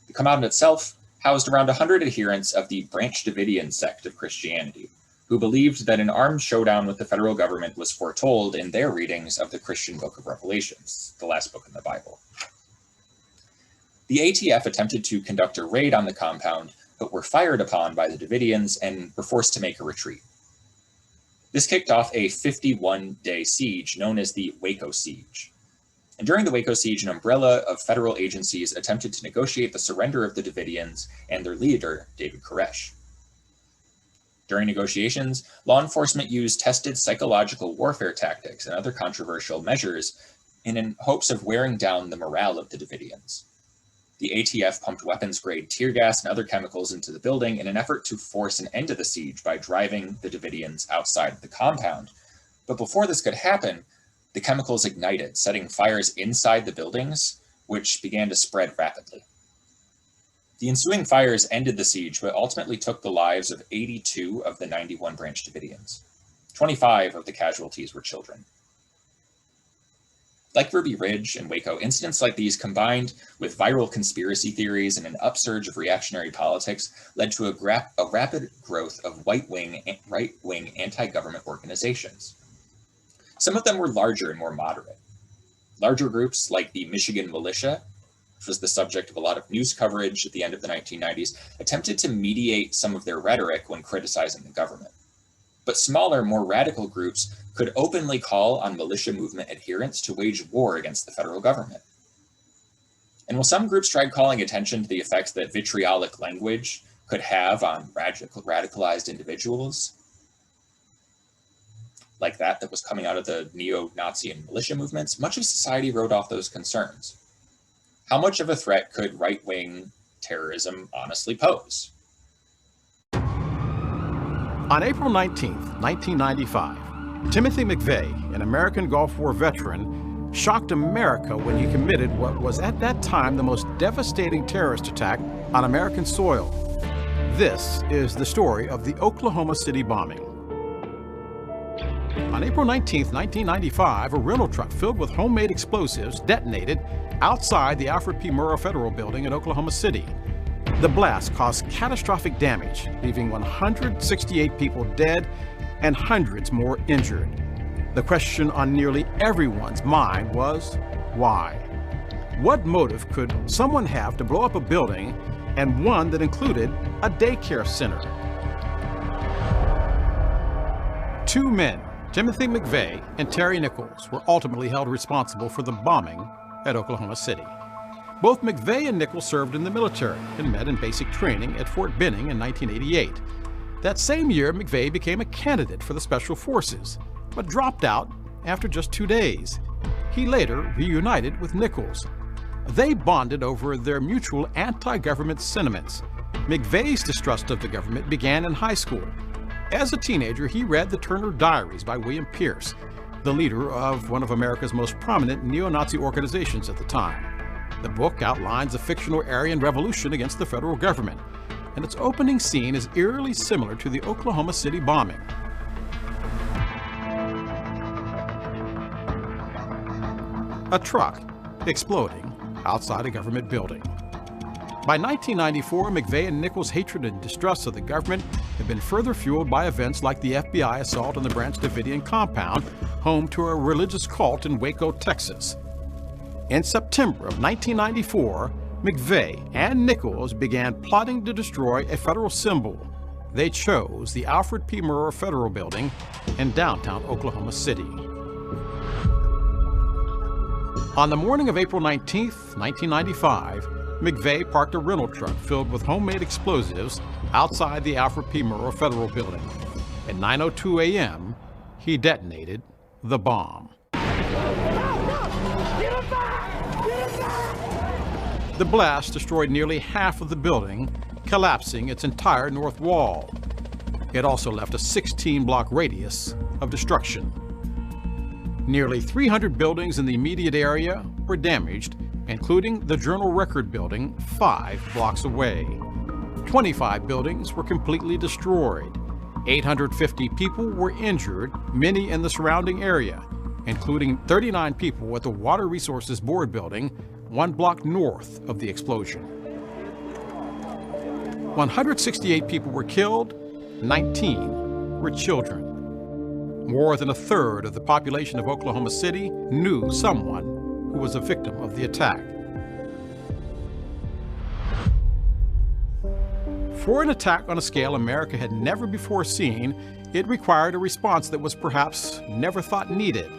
The commune itself housed around 100 adherents of the Branch Davidian sect of Christianity, who believed that an armed showdown with the federal government was foretold in their readings of the Christian Book of Revelations, the last book in the Bible. The ATF attempted to conduct a raid on the compound, but were fired upon by the Davidians and were forced to make a retreat. This kicked off a 51-day siege known as the Waco Siege. And during the Waco Siege, an umbrella of federal agencies attempted to negotiate the surrender of the Davidians and their leader, David Koresh. During negotiations, law enforcement used tested psychological warfare tactics and other controversial measures in hopes of wearing down the morale of the Davidians. The ATF pumped weapons-grade tear gas and other chemicals into the building in an effort to force an end to the siege by driving the Davidians outside of the compound. But before this could happen, the chemicals ignited, setting fires inside the buildings, which began to spread rapidly. The ensuing fires ended the siege, but ultimately took the lives of 82 of the 91 Branch Davidians. 25 of the casualties were children. Like Ruby Ridge and Waco, incidents like these combined with viral conspiracy theories and an upsurge of reactionary politics led to a rapid growth of right-wing anti-government organizations. Some of them were larger and more moderate. Larger groups like the Michigan Militia, which was the subject of a lot of news coverage at the end of the 1990s, attempted to mediate some of their rhetoric when criticizing the government. But smaller, more radical groups could openly call on militia movement adherents to wage war against the federal government. And while some groups tried calling attention to the effects that vitriolic language could have on radicalized individuals, like that was coming out of the neo-Nazi and militia movements, much of society wrote off those concerns. How much of a threat could right-wing terrorism honestly pose? On April 19, 1995, Timothy McVeigh, an American Gulf War veteran, shocked America when he committed what was at that time the most devastating terrorist attack on American soil. This is the story of the Oklahoma City bombing. On April 19, 1995, a rental truck filled with homemade explosives detonated outside the ALFRED MURRAH Federal Building in Oklahoma City. The blast caused catastrophic damage, leaving 168 people dead and hundreds more injured. The question on nearly everyone's mind was, why? What motive could someone have to blow up a building and one that included a daycare center. Two men, Timothy McVeigh and Terry Nichols, were ultimately held responsible for the bombing at Oklahoma City. Both McVeigh and Nichols served in the military and met in basic training at Fort Benning in 1988. That same year, McVeigh became a candidate for the Special Forces, but dropped out after just 2 days. He later reunited with Nichols. They bonded over their mutual anti-government sentiments. McVeigh's distrust of the government began in high school. As a teenager, he read the Turner Diaries by William Pierce, the leader of one of America's most prominent neo-Nazi organizations at the time. The book outlines a fictional Aryan revolution against the federal government, and its opening scene is eerily similar to the Oklahoma City bombing. A truck exploding outside a government building. By 1994, McVeigh and Nichols' hatred and distrust of the government had been further fueled by events like the FBI assault on the Branch Davidian compound, home to a religious cult in Waco, Texas. In September of 1994, McVeigh and Nichols began plotting to destroy a federal symbol. They chose the ALFRED P. MURRAH Federal Building in downtown Oklahoma City. On the morning of April 19, 1995, McVeigh parked a rental truck filled with homemade explosives outside the ALFRED P. MURRAH Federal Building. At 9:02 a.m., he detonated the bomb. The blast destroyed nearly half of the building, collapsing its entire north wall. It also left a 16-block radius of destruction. Nearly 300 buildings in the immediate area were damaged, including the Journal-Record building 5 blocks away. 25 buildings were completely destroyed. 850 people were injured, many in the surrounding area, including 39 people at the Water Resources Board building, 1 block north of the explosion. 168 people were killed, 19 were children. More than a third of the population of Oklahoma City knew someone who was a victim of the attack. For an attack on a scale America had never before seen, it required a response that was perhaps never thought needed.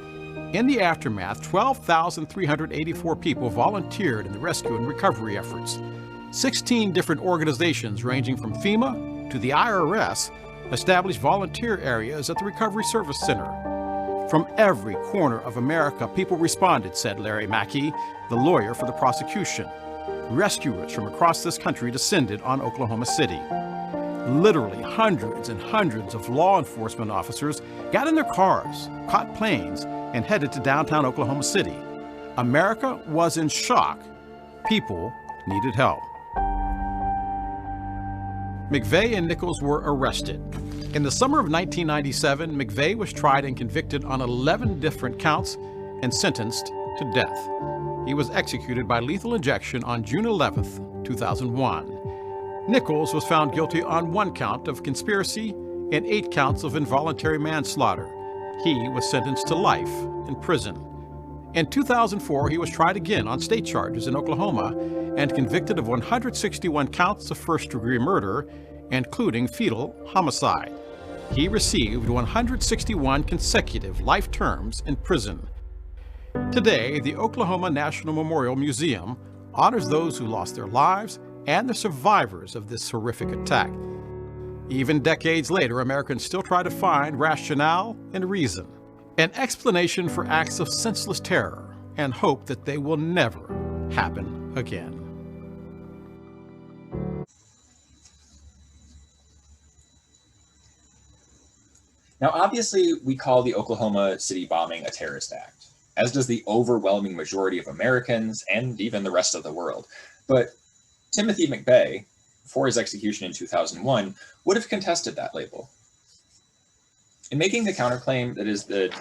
In the aftermath, 12,384 people volunteered in the rescue and recovery efforts. 16 different organizations ranging from FEMA to the IRS established volunteer areas at the Recovery Service Center. From every corner of America, people responded, said Larry Mackey, the lawyer for the prosecution. Rescuers from across this country descended on Oklahoma City. Literally hundreds and hundreds of law enforcement officers got in their cars, caught planes, and headed to downtown Oklahoma City. America was in shock. People needed help. McVeigh and Nichols were arrested. In the summer of 1997, McVeigh was tried and convicted on 11 different counts and sentenced to death. He was executed by lethal injection on June 11, 2001. Nichols was found guilty on 1 count of conspiracy and 8 counts of involuntary manslaughter. He was sentenced to life in prison. In 2004, he was tried again on state charges in Oklahoma and convicted of 161 counts of first-degree murder, including fetal homicide. He received 161 consecutive life terms in prison. Today, the Oklahoma National Memorial Museum honors those who lost their lives and the survivors of this horrific attack. Even decades later, Americans still try to find rationale and reason, an explanation for acts of senseless terror, and hope that they will never happen again. Now, obviously, we call the Oklahoma City bombing a terrorist act, as does the overwhelming majority of Americans and even the rest of the world. But Timothy McVeigh, before his execution in 2001, would have contested that label. In making the counterclaim that is the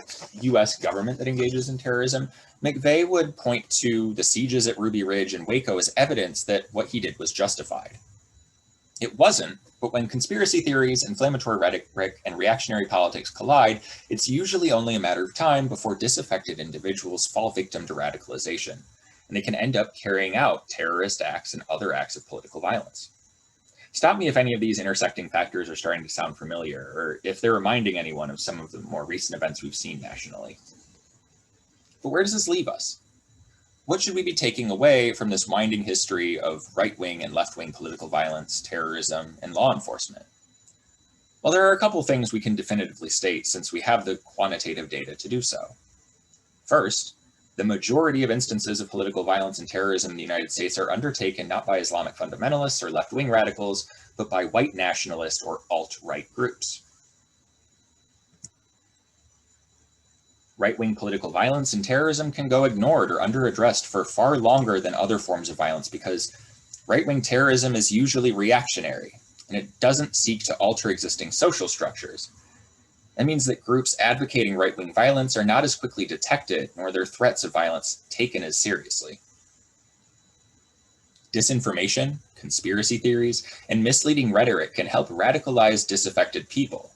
US government that engages in terrorism, McVeigh would point to the sieges at Ruby Ridge and Waco as evidence that what he did was justified. It wasn't, but when conspiracy theories, inflammatory rhetoric, and reactionary politics collide, it's usually only a matter of time before disaffected individuals fall victim to radicalization. and they can end up carrying out terrorist acts and other acts of political violence. Stop me if any of these intersecting factors are starting to sound familiar, or if they're reminding anyone of some of the more recent events we've seen nationally. But where does this leave us? What should we be taking away from this winding history of right-wing and left-wing political violence, terrorism, and law enforcement? Well, there are a couple things we can definitively state since we have the quantitative data to do so. First, the majority of instances of political violence and terrorism in the United States are undertaken not by Islamic fundamentalists or left-wing radicals, but by white nationalist or alt-right groups. Right-wing political violence and terrorism can go ignored or under-addressed for far longer than other forms of violence because right-wing terrorism is usually reactionary, and it doesn't seek to alter existing social structures. That means that groups advocating right-wing violence are not as quickly detected, nor their threats of violence taken as seriously. Disinformation, conspiracy theories, and misleading rhetoric can help radicalize disaffected people.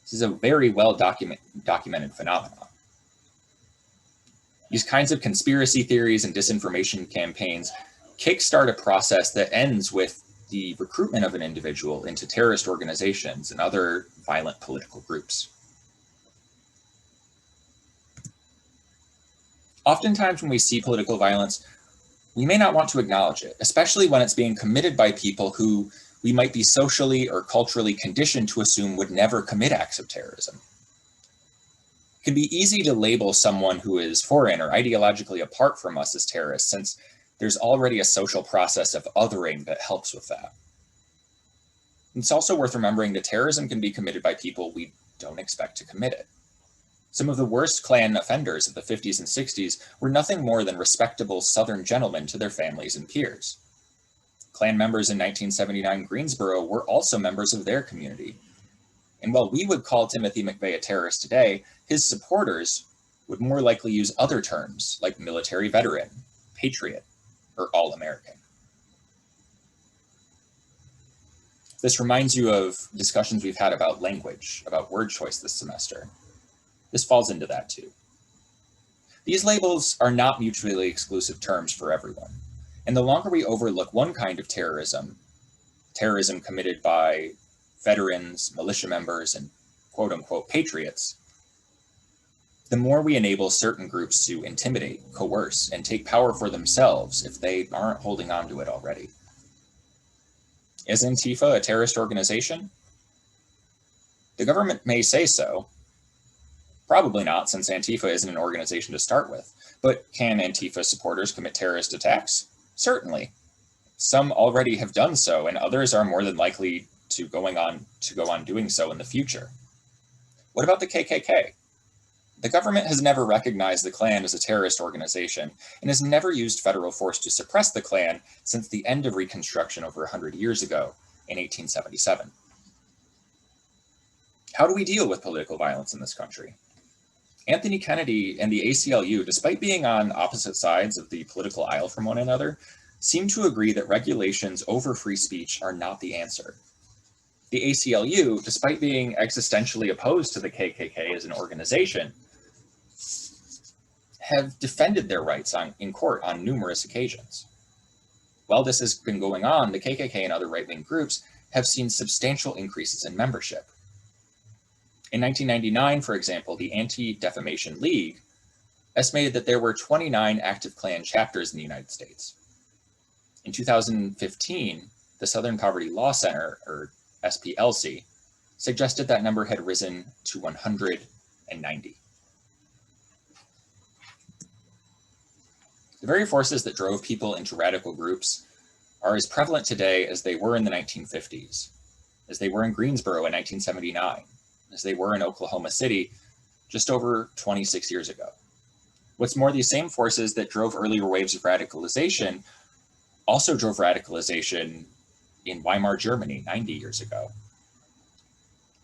This is a very well documented phenomenon. These kinds of conspiracy theories and disinformation campaigns kickstart a process that ends with the recruitment of an individual into terrorist organizations and other violent political groups. Oftentimes when we see political violence, we may not want to acknowledge it, especially when it's being committed by people who we might be socially or culturally conditioned to assume would never commit acts of terrorism. It can be easy to label someone who is foreign or ideologically apart from us as terrorists, since there's already a social process of othering that helps with that. It's also worth remembering that terrorism can be committed by people we don't expect to commit it. Some of the worst Klan offenders of the 50s and 60s were nothing more than respectable Southern gentlemen to their families and peers. Klan members in 1979 Greensboro were also members of their community. And while we would call Timothy McVeigh a terrorist today, his supporters would more likely use other terms like military veteran, patriot, or all-American. This reminds you of discussions we've had about language, about word choice this semester. This falls into that too. These labels are not mutually exclusive terms for everyone. And the longer we overlook one kind of terrorism committed by veterans, militia members, and quote-unquote patriots, the more we enable certain groups to intimidate, coerce, and take power for themselves if they aren't holding on to it already. Is Antifa a terrorist organization? The government may say so. Probably not, since Antifa isn't an organization to start with. But can Antifa supporters commit terrorist attacks? Certainly. Some already have done so, and others are more than likely to go on doing so in the future. What about the KKK? The government has never recognized the Klan as a terrorist organization and has never used federal force to suppress the Klan since the end of Reconstruction over 100 years ago in 1877. How do we deal with political violence in this country? Anthony Kennedy and the ACLU, despite being on opposite sides of the political aisle from one another, seem to agree that regulations over free speech are not the answer. The ACLU, despite being existentially opposed to the KKK as an organization, have defended their rights in court on numerous occasions. While this has been going on, the KKK and other right-wing groups have seen substantial increases in membership. In 1999, for example, the Anti-Defamation League estimated that there were 29 active Klan chapters in the United States. In 2015, the Southern Poverty Law Center, or SPLC, suggested that number had risen to 190. The very forces that drove people into radical groups are as prevalent today as they were in the 1950s, as they were in Greensboro in 1979, as they were in Oklahoma City just over 26 years ago. What's more, these same forces that drove earlier waves of radicalization also drove radicalization in Weimar Germany 90 years ago.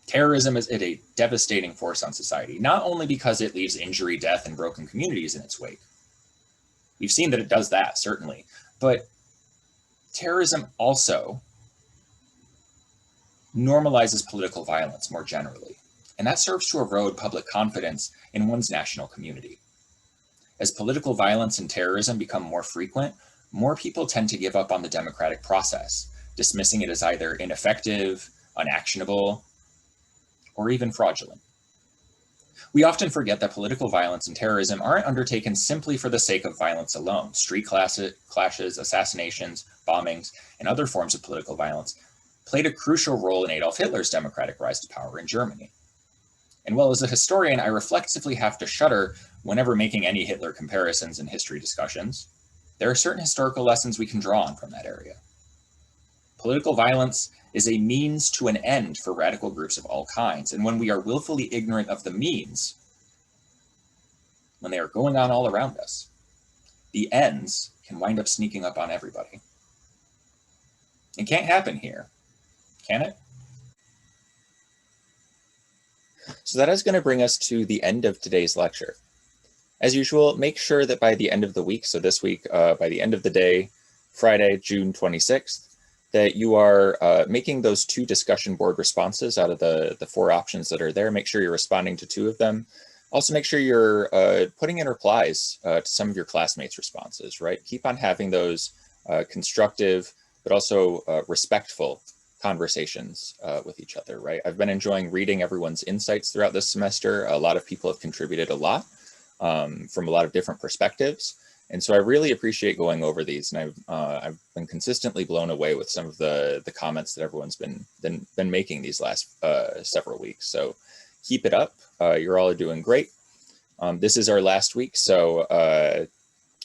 Terrorism is a devastating force on society, not only because it leaves injury, death, and broken communities in its wake. We've seen that it does that, certainly, but terrorism also normalizes political violence more generally, and that serves to erode public confidence in one's national community. As political violence and terrorism become more frequent, more people tend to give up on the democratic process, dismissing it as either ineffective, unactionable, or even fraudulent. We often forget that political violence and terrorism aren't undertaken simply for the sake of violence alone. Street clashes, assassinations, bombings, and other forms of political violence played a crucial role in Adolf Hitler's democratic rise to power in Germany. And while as a historian, I reflexively have to shudder whenever making any Hitler comparisons in history discussions, there are certain historical lessons we can draw on from that area. Political violence is a means to an end for radical groups of all kinds, and when we are willfully ignorant of the means, when they are going on all around us, the ends can wind up sneaking up on everybody. It can't happen here, can it? So that is going to bring us to the end of today's lecture. As usual, make sure that by the end of the week, so this week, by the end of the day, Friday, June 26th, that you are making those 2 discussion board responses out of the 4 options that are there. Make sure you're responding to 2 of them. Also make sure you're putting in replies to some of your classmates' responses, right? Keep on having those constructive, but also respectful conversations with each other, right? I've been enjoying reading everyone's insights throughout this semester. A lot of people have contributed a lot from a lot of different perspectives. And so I really appreciate going over these, and I've been consistently blown away with some of the comments that everyone's been making these last several weeks. So keep it up. You're all doing great. This is our last week, so I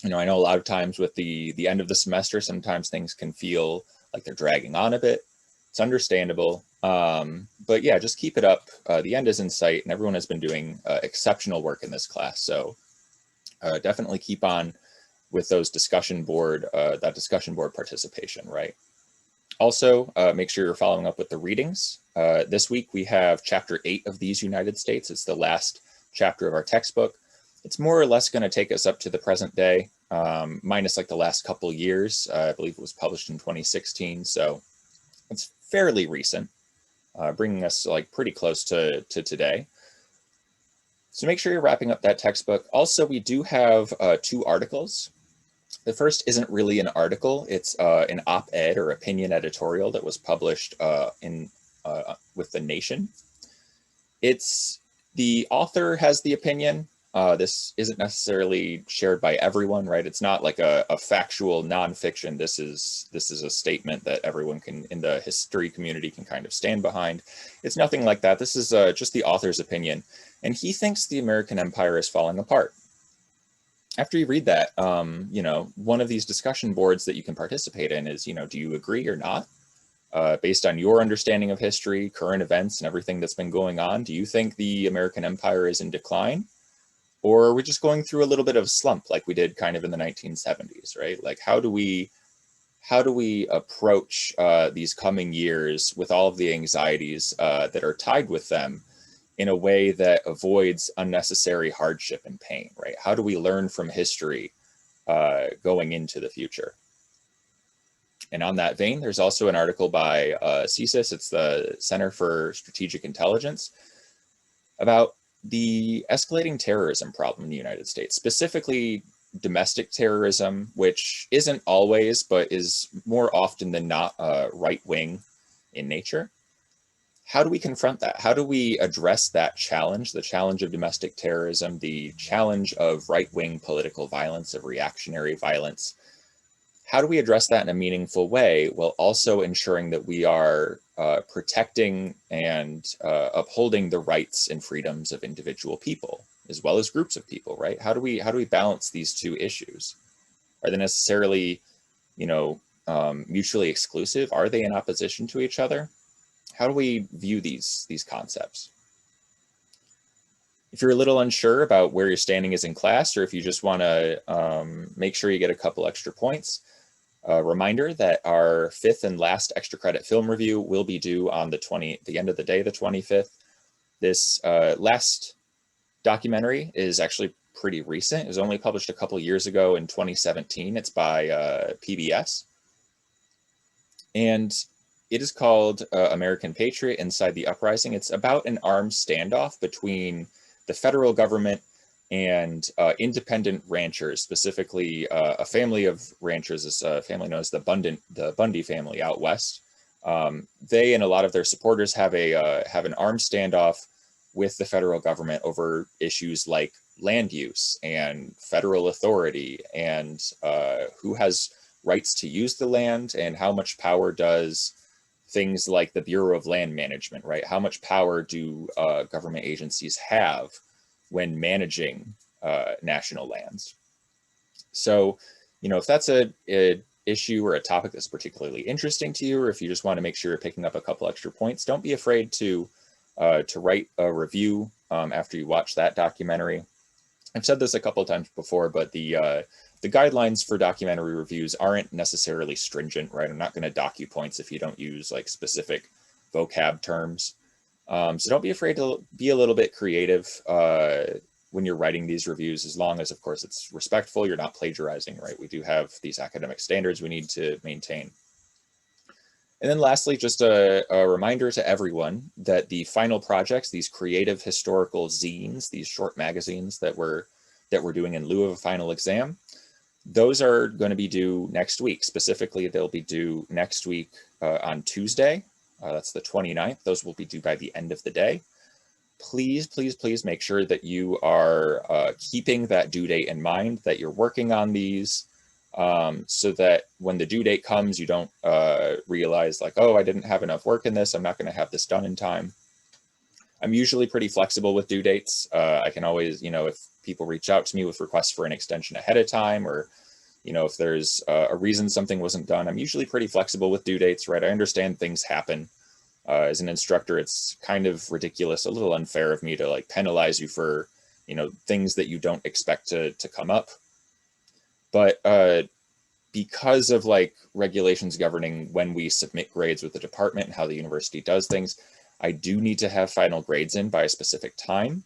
know a lot of times with the end of the semester, sometimes things can feel like they're dragging on a bit. It's understandable, but yeah, just keep it up. The end is in sight, and everyone has been doing exceptional work in this class. So definitely keep on with those discussion board participation, right? Also, make sure you're following up with the readings. This week we have chapter 8 of These United States. It's the last chapter of our textbook. It's more or less going to take us up to the present day, minus like the last couple years. I believe it was published in 2016, so it's fairly recent, bringing us like pretty close to today. So make sure you're wrapping up that textbook. Also, we do have 2 articles. The first isn't really an article. It's an op-ed or opinion editorial that was published with The Nation. The author has the opinion. This isn't necessarily shared by everyone, right? It's not like a factual nonfiction. This is a statement that everyone in the history community can kind of stand behind. It's nothing like that. This is just the author's opinion. And he thinks the American empire is falling apart. After you read that, one of these discussion boards that you can participate in is, do you agree or not? Based on your understanding of history, current events, and everything that's been going on, do you think the American empire is in decline? Or are we just going through a little bit of a slump like we did kind of in the 1970s, right? Like how do we approach these coming years with all of the anxieties that are tied with them in a way that avoids unnecessary hardship and pain, right? How do we learn from history going into the future? And on that vein, there's also an article by CSIS, it's the Center for Strategic Intelligence, about the escalating terrorism problem in the United States, specifically domestic terrorism, which isn't always, but is more often than not right-wing in nature. How do we confront that? How do we address that challenge, the challenge of domestic terrorism, the challenge of right-wing political violence, of reactionary violence? How do we address that in a meaningful way while also ensuring that we are protecting and upholding the rights and freedoms of individual people, as well as groups of people, right? How do we balance these 2 issues? Are they necessarily, mutually exclusive? Are they in opposition to each other? How do we view these concepts? If you're a little unsure about where your standing is in class, or if you just want to make sure you get a couple extra points, a reminder that our 5th and last extra credit film review will be due on the end of the day, the 25th. This last documentary is actually pretty recent. It was only published a couple years ago in 2017. It's by PBS. And it is called American Patriot Inside the Uprising. It's about an armed standoff between the federal government and independent ranchers, specifically a family of ranchers, is a family known as the Bundy family out west. They and a lot of their supporters have an armed standoff with the federal government over issues like land use and federal authority and who has rights to use the land and how much power does things like the Bureau of Land Management, right? How much power do government agencies have when managing national lands? So, if that's a issue or a topic that's particularly interesting to you, or if you just want to make sure you're picking up a couple extra points, don't be afraid to write a review after you watch that documentary. I've said this a couple of times before, but the guidelines for documentary reviews aren't necessarily stringent, right? I'm not going to dock you points if you don't use like specific vocab terms. So don't be afraid to be a little bit creative when you're writing these reviews, as long as, of course, it's respectful, you're not plagiarizing, right? We do have these academic standards we need to maintain. And then lastly, just a reminder to everyone that the final projects, these creative historical zines, these short magazines that we're doing in lieu of a final exam, those are going to be due next week. Specifically, they'll be due next week on Tuesday. That's the 29th. Those will be due by the end of the day. Please, please, please make sure that you are keeping that due date in mind, that you're working on these, so that when the due date comes, you don't realize like, oh, I didn't have enough work in this, I'm not going to have this done in time. I'm usually pretty flexible with due dates. I can always, if people reach out to me with requests for an extension ahead of time, or, if there's a reason something wasn't done, I'm usually pretty flexible with due dates, right? I understand things happen. As an instructor, it's kind of ridiculous, a little unfair of me to like penalize you for, things that you don't expect to come up. But because of like regulations governing when we submit grades with the department and how the university does things, I do need to have final grades in by a specific time.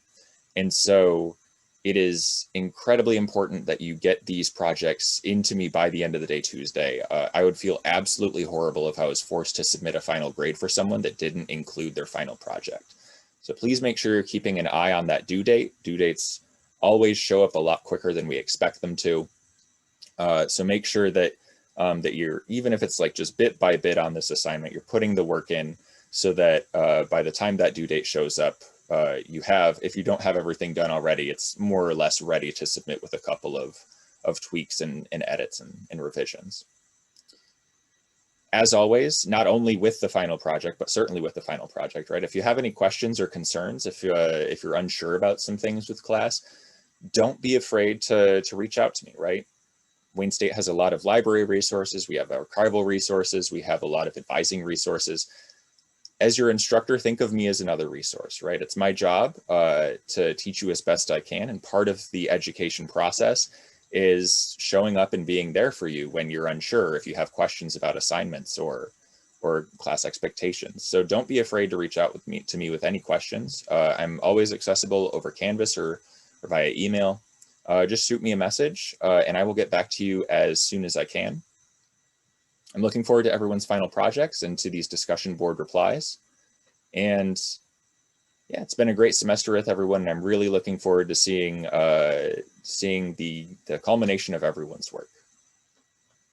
And so it is incredibly important that you get these projects into me by the end of the day Tuesday. I would feel absolutely horrible if I was forced to submit a final grade for someone that didn't include their final project. So please make sure you're keeping an eye on that due date. Due dates always show up a lot quicker than we expect them to. So make sure that that you're, even if it's like just bit by bit on this assignment, you're putting the work in so that by the time that due date shows up, you have, if you don't have everything done already, it's more or less ready to submit with a couple of tweaks and edits and revisions. As always, not only with the final project, but certainly with the final project, right? If you have any questions or concerns, if you're unsure about some things with class, don't be afraid to reach out to me, right? Wayne State has a lot of library resources. We have archival resources. We have a lot of advising resources. As your instructor, think of me as another resource, right? It's my job to teach you as best I can. And part of the education process is showing up and being there for you when you're unsure, if you have questions about assignments or class expectations. So don't be afraid to reach out to me with any questions. I'm always accessible over Canvas or via email. Just shoot me a message and I will get back to you as soon as I can. I'm looking forward to everyone's final projects and to these discussion board replies. And yeah, it's been a great semester with everyone, and I'm really looking forward to seeing the culmination of everyone's work.